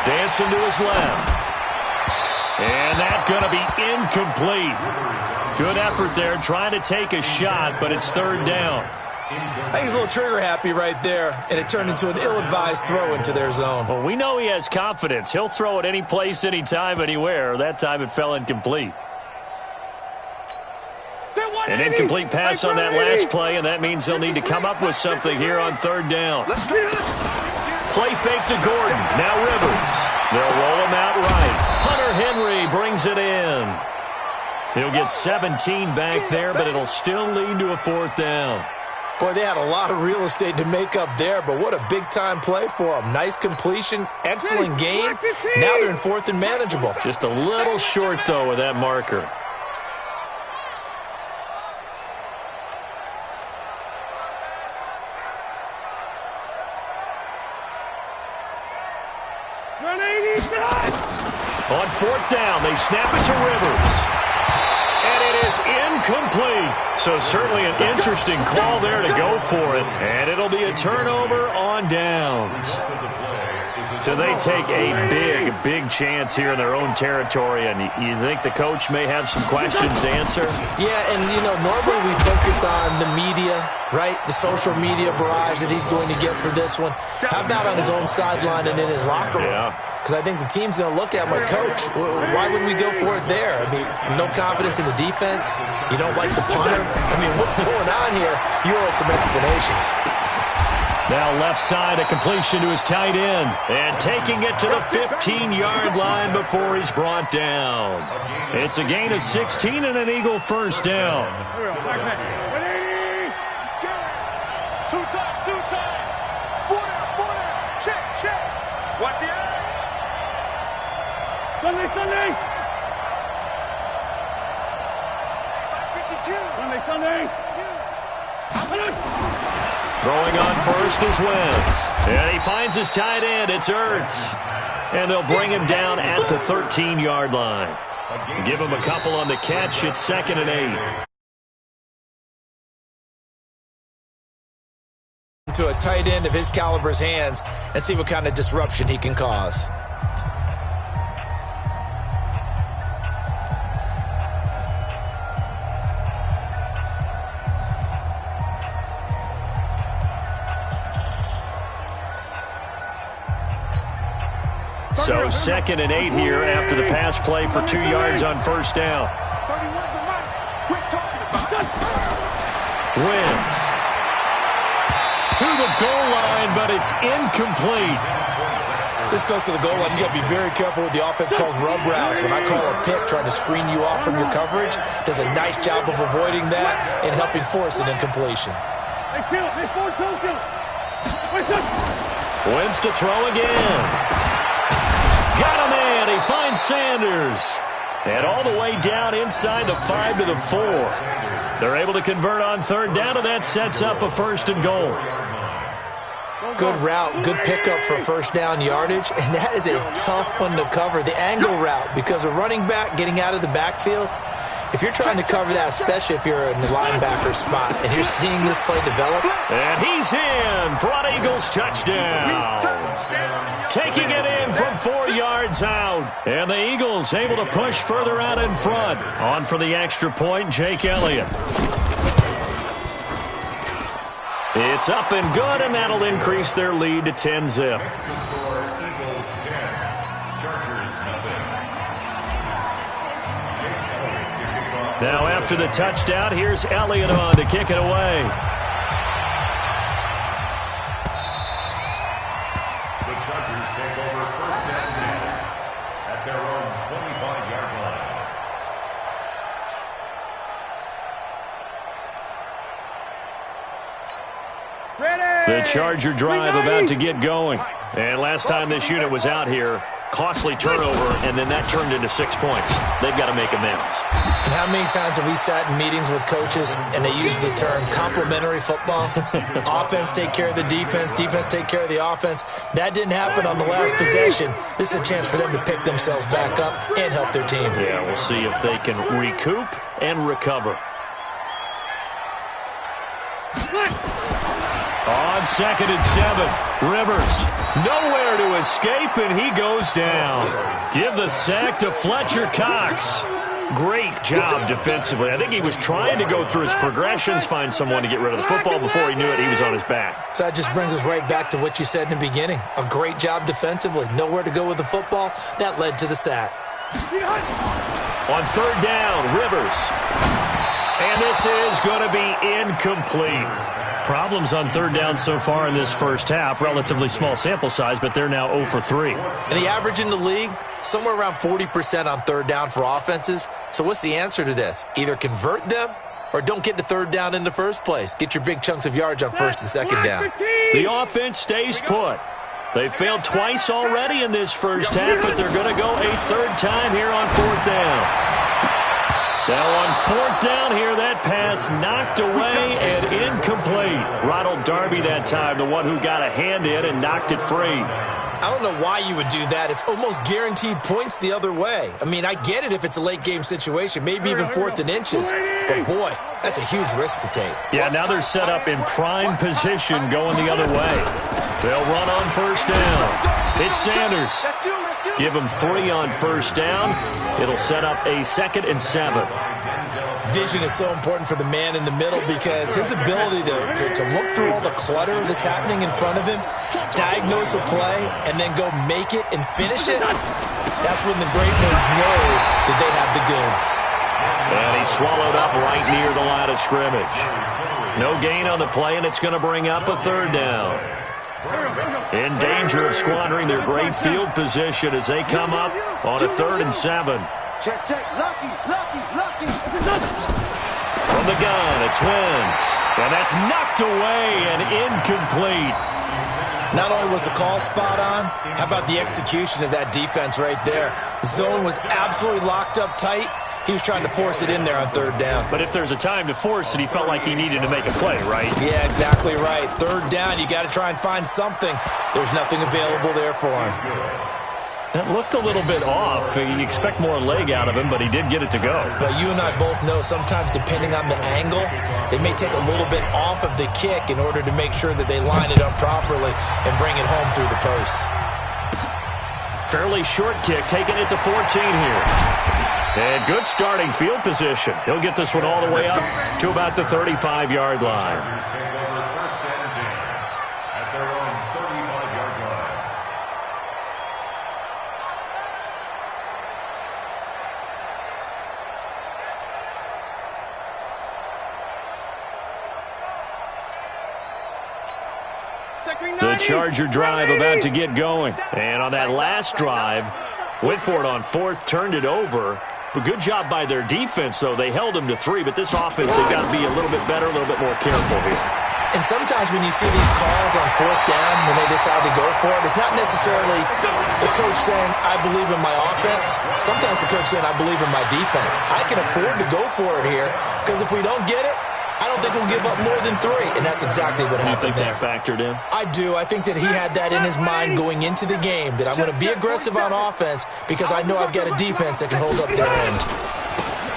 Dancing to his left. And that's going to be incomplete. Good effort there, trying to take a shot, but it's third down. I think he's a little trigger happy right there, and it turned into an ill-advised throw into their zone. Well, we know he has confidence. He'll throw it any place, anytime, anywhere. That time it fell incomplete. An incomplete pass on that last play, and that means they'll need to come up with something here on third down. Play fake to Gordon. Now Rivers. They'll roll him out right. Hunter Henry brings it in. He'll get 17 back there, but it'll still lead to a fourth down. Boy, they had a lot of real estate to make up there, but what a big-time play for them. Nice completion, excellent game. Now they're in fourth and manageable. Just a little short, though, with that marker. On fourth down, they snap it to Rivers. And it is incomplete. So certainly an interesting call there to go for it. And it'll be a turnover on downs. So they take a big chance here in their own territory. And you think the coach may have some questions to answer? Yeah, and, you know, normally we focus on the media, right? The social media barrage that he's going to get for this one. How about on his own sideline and in his locker room? Yeah. Because I think the team's going to look at him like, Coach, why wouldn't we go for it there? I mean, no confidence in the defense. You don't like the punter. I mean, what's going on here? You owe us some explanations. Now left side, a completion to his tight end. And taking it to the 15-yard line before he's brought down. It's a gain of 16 and an Eagle first down. Two times. Four down. Check. Watch the eye. Sunday. 52. Sunday. Throwing on first is Wentz. And he finds his tight end. It's Ertz. And they'll bring him down at the 13-yard line. Give him a couple on the catch. It's 2nd and 8. To a tight end of his caliber's hands and see what kind of disruption he can cause. So 2nd and 8 here after the pass play for 2 yards on first down. 31's the mic. Quit talking about it. Wentz to the goal line, but it's incomplete. This goes to the goal line. You got to be very careful with the offense calls rub routes. When I call a pick trying to screen you off from your coverage, does a nice job of avoiding that and helping force an incompletion. Wentz to throw again. Got him in. He finds Sanders. And all the way down inside the 5 to the 4. They're able to convert on third down, and that sets up a 1st and goal. Good route, good pickup for first down yardage, and that is a tough one to cover, the angle route, because a running back getting out of the backfield, if you're trying to cover that, especially if you're in the linebacker spot, and you're seeing this play develop. And he's in for an Eagles touchdown. Taking it in from 4 yards out. And the Eagles able to push further out in front. On for the extra point, Jake Elliott. It's up and good, and that'll increase their lead to 10-zip. Eagles 10, Chargers nothing. Now after the touchdown, here's Elliott on to kick it away. The Chargers take over first and 10 at their own 25-yard line. Ready. The Charger drive about to get going. And last time this unit was out here, costly turnover, and then that turned into 6 points. They've got to make amends. And how many times have we sat in meetings with coaches and they use the term complementary football? Offense take care of the defense, defense take care of the offense. That didn't happen on the last possession. This is a chance for them to pick themselves back up and help their team. Yeah, we'll see if they can recoup and recover. On 2nd and 7, Rivers nowhere to escape, and he goes down. Give the sack to Fletcher Cox. Great job defensively. I think he was trying to go through his progressions, find someone to get rid of the football. Before he knew it, he was on his back. So that just brings us right back to what you said in the beginning. A great job defensively. Nowhere to go with the football. That led to the sack. On 3rd down, Rivers. And this is going to be incomplete. Problems on 3rd down so far in this first half. Relatively small sample size, but they're now 0 for 3. And the average in the league, somewhere around 40% on 3rd down for offenses. So what's the answer to this? Either convert them or don't get to 3rd down in the first place. Get your big chunks of yards on 1st and 2nd down. The offense stays put. They failed twice already in this first half, but they're going to go a 3rd time here on 4th down. Now on 4th down here, that pass knocked away and incomplete. Ronald Darby that time, the one who got a hand in and knocked it free. I don't know why you would do that. It's almost guaranteed points the other way. I mean, I get it if it's a late game situation, maybe even 4th and inches. But boy, that's a huge risk to take. Yeah, now they're set up in prime position going the other way. They'll run on 1st down. It's Sanders. Give him 3 on 1st down. It'll set up a 2nd and 7. Vision is so important for the man in the middle because his ability to look through all the clutter that's happening in front of him, diagnose a play, and then go make it and finish it, that's when the great ones know that they have the goods. And he swallowed up right near the line of scrimmage. No gain on the play, and it's going to bring up a 3rd down. In danger of squandering their great field position as they come up on a 3rd and 7. Check. Lucky. From the gun, it's Wentz. And that's knocked away and incomplete. Not only was the call spot on, how about the execution of that defense right there? The zone was absolutely locked up tight. He was trying to force it in there on 3rd down. But if there's a time to force it, he felt like he needed to make a play, right? Yeah, exactly right. 3rd down, you got to try and find something. There's nothing available there for him. That looked a little bit off. You expect more leg out of him, but he did get it to go. But you and I both know sometimes depending on the angle, they may take a little bit off of the kick in order to make sure that they line it up properly and bring it home through the posts. Fairly short kick, taking it to 14 here. And good starting field position. He'll get this one all the way up to about the 35-yard line. Chargers take over first and 10 at their own 35-yard line. The Charger drive about to get going. And on that last drive, went for it on 4th, turned it over. But good job by their defense, though. They held them to 3, but this offense, they've got to be a little bit better, a little bit more careful here. And sometimes when you see these calls on 4th down, when they decide to go for it, it's not necessarily the coach saying, I believe in my offense. Sometimes the coach saying, I believe in my defense. I can afford to go for it here, because if we don't get it, I don't think we'll give up more than 3, and that's exactly what happened there. You think that factored in? I do. I think that he had that in his mind going into the game, that I'm going to be aggressive on offense because I know I've got a defense that can hold up their end.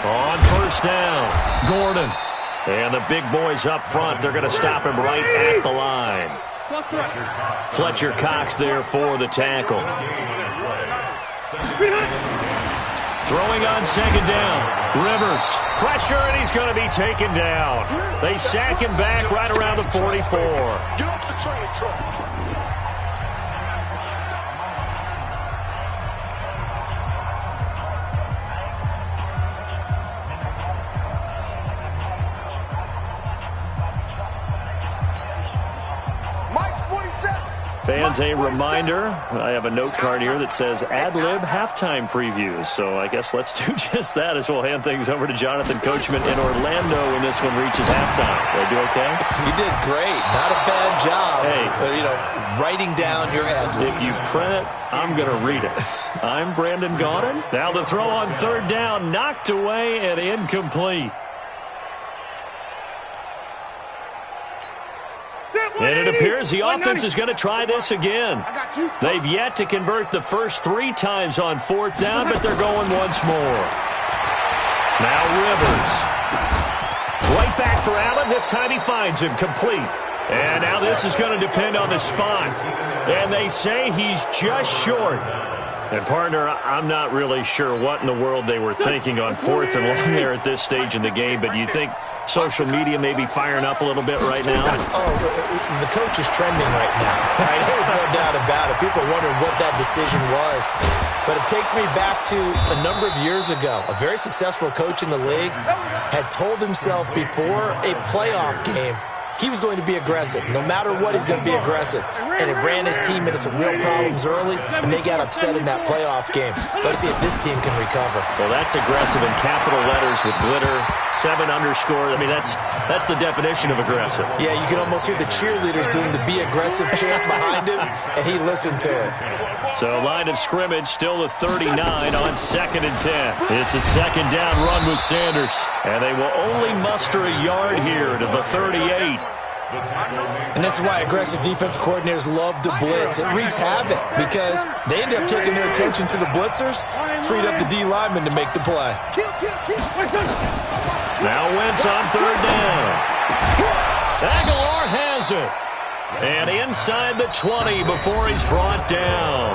On 1st down, Gordon. And the big boys up front, they're going to stop him right at the line. Fletcher Cox there for the tackle. Throwing on 2nd down. Rivers. Pressure, and he's going to be taken down. They sack him back right around the 44. Get off the training truck. Fans, a reminder, I have a note card here that says ad-lib halftime previews. So I guess let's do just that as we'll hand things over to Jonathan Coachman in Orlando when this one reaches halftime. Did I do okay? You did great. Not a bad job. Hey. Writing down your ad-libs. If you print it, I'm going to read it. I'm Brandon Gaudin. Now the throw on third down, knocked away and incomplete. And it appears the offense is going to try this again. They've yet to convert the first 3 times on fourth down, but they're going once more. Now Rivers. Right back for Allen. This time he finds him complete. And now this is going to depend on the spot. And they say he's just short. And, partner, I'm not really sure what in the world they were thinking on fourth and long there at this stage in the game, but you think social media may be firing up a little bit right now? Oh, the coach is trending right now. Right? There's no doubt about it. People wondering what that decision was. But it takes me back to a number of years ago. A very successful coach in the league had told himself before a playoff game he was going to be aggressive. No matter what, he's going to be aggressive. And it ran his team into some real problems early, and they got upset in that playoff game. Let's see if this team can recover. Well, that's aggressive in capital letters with glitter, 7 underscore. I mean, that's the definition of aggressive. Yeah, you can almost hear the cheerleaders doing the be aggressive chant behind him, and he listened to it. So line of scrimmage, still the 39 on 2nd and 10. It's a second down run with Sanders. And they will only muster a yard here to the 38. And this is why aggressive defensive coordinators love to blitz. It wreaks havoc because they end up taking their attention to the blitzers, freed up the D lineman to make the play. Now Wentz on third down. Aguilar has it. And inside the 20 before he's brought down.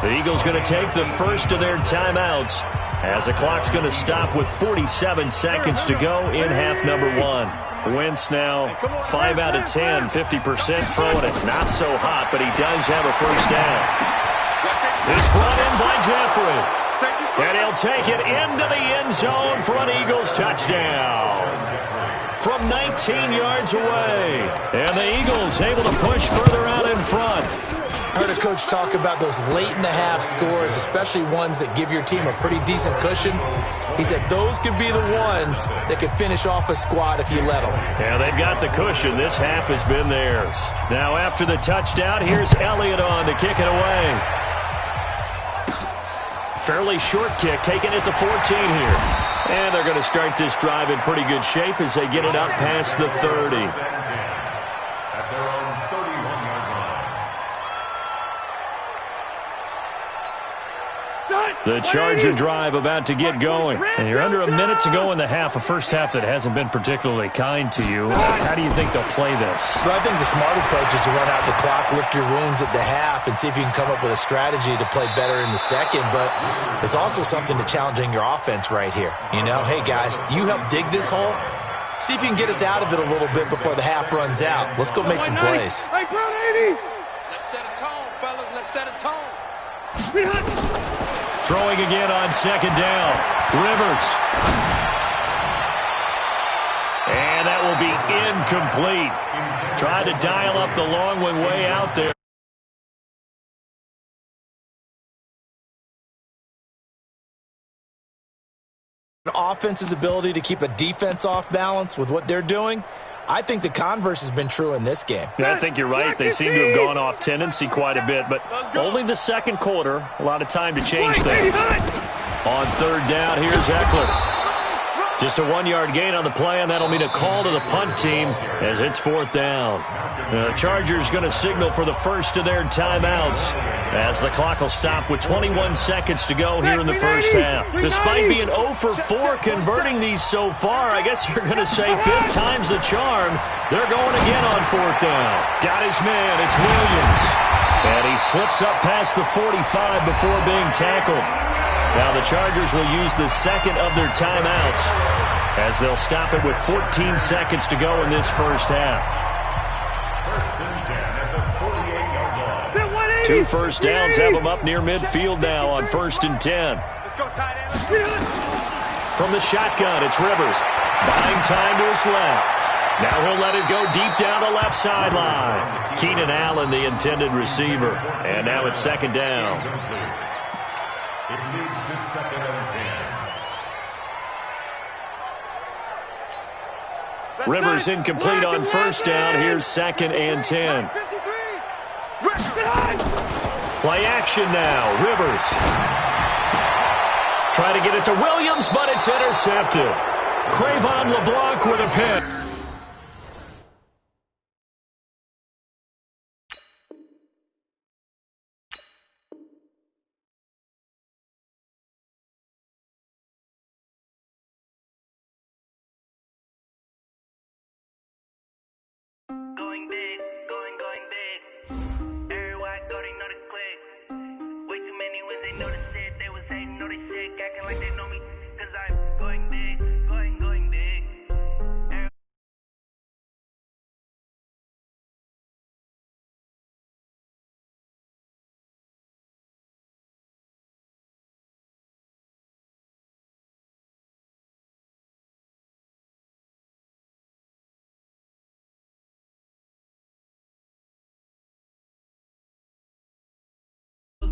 The Eagles going to take the first of their timeouts as the clock's going to stop with 47 seconds to go in half number 1. Wentz now 5 out of 10, 50% throwing it. Not so hot, but he does have a first down. It's brought in by Jeffrey. And he'll take it into the end zone for an Eagles touchdown. From 19 yards away. And the Eagles able to push further out in front. I heard a coach talk about those late-in-the-half scores, especially ones that give your team a pretty decent cushion. He said those could be the ones that could finish off a squad if you let them. Yeah, they've got the cushion. This half has been theirs. Now after the touchdown, here's Elliott on to kick it away. Fairly short kick, taking it to 14 here. And they're going to start this drive in pretty good shape as they get it up past the 30. The Charger drive about to get going. And you're under a minute to go in the half, a first half that hasn't been particularly kind to you. How do you think they'll play this? Well, I think the smart approach is to run out the clock, lick your wounds at the half, and see if you can come up with a strategy to play better in the second. But there's also something to challenging your offense right here. You know, hey, guys, you help dig this hole. See if you can get us out of it a little bit before the half runs out. Let's go make some plays. Hey, bro, 80. Let's set a tone, fellas. Let's set a tone. Throwing again on second down. Rivers. And that will be incomplete. Tried to dial up the long one way out there. Offense's ability to keep a defense off balance with what they're doing, I think the converse has been true in this game. Yeah, I think you're right. They seem to have gone off tendency quite a bit, but only the second quarter. A lot of time to change things. On third down, here's Eckler. Just a 1-yard gain on the play, and that'll mean a call to the punt team as it's fourth down. The Chargers going to signal for the first of their timeouts as the clock will stop with 21 seconds to go here in the first half. Despite being 0 for 4 converting these so far, I guess you're going to say 5th time's the charm. They're going again on fourth down. Got his man. It's Williams. And he slips up past the 45 before being tackled. Now the Chargers will use the second of their timeouts as they'll stop it with 14 seconds to go in this first half. 2 first downs have them up near midfield now on 1st and 10. From the shotgun, it's Rivers. Buying time to his left. Now he'll let it go deep down the left sideline. Keenan Allen, the intended receiver. And now it's second down. It leads to 2nd and 10. Rivers incomplete on first down. Here's 2nd and 10. Play action now. Rivers. Try to get it to Williams, but it's intercepted. Crayvon LeBlanc with a pick. Going big, going big. Everywhere I go, they know the click. Way too many wins, they know the shit. They was hating, know they sick, acting like they know me. Cause I'm going big, going big.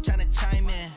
Tryna chime in.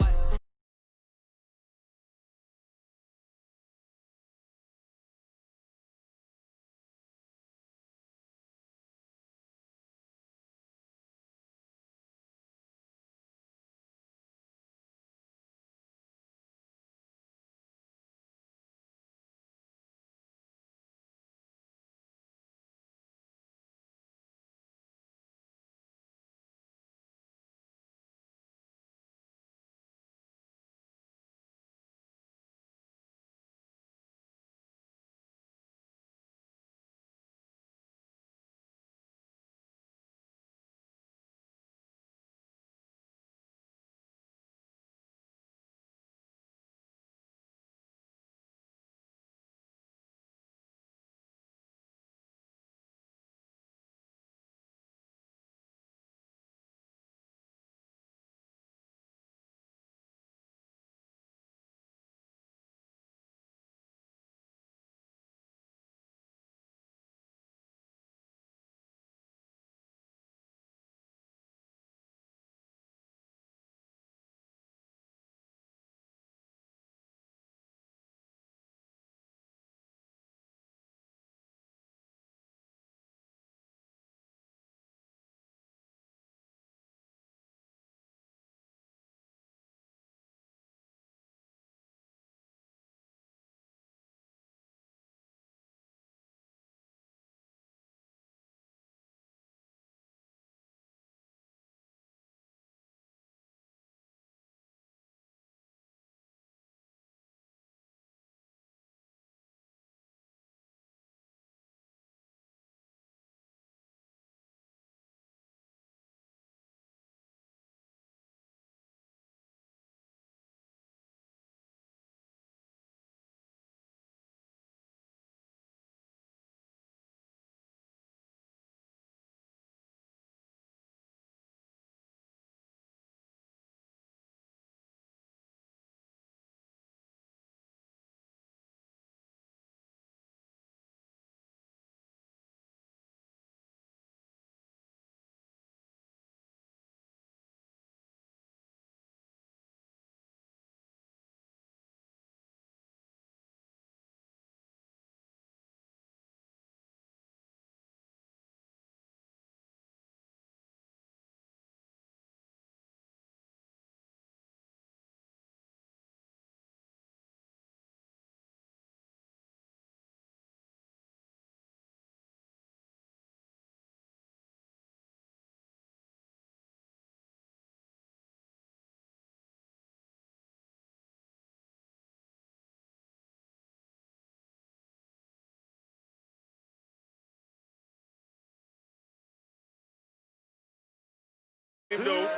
Though.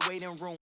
waiting room.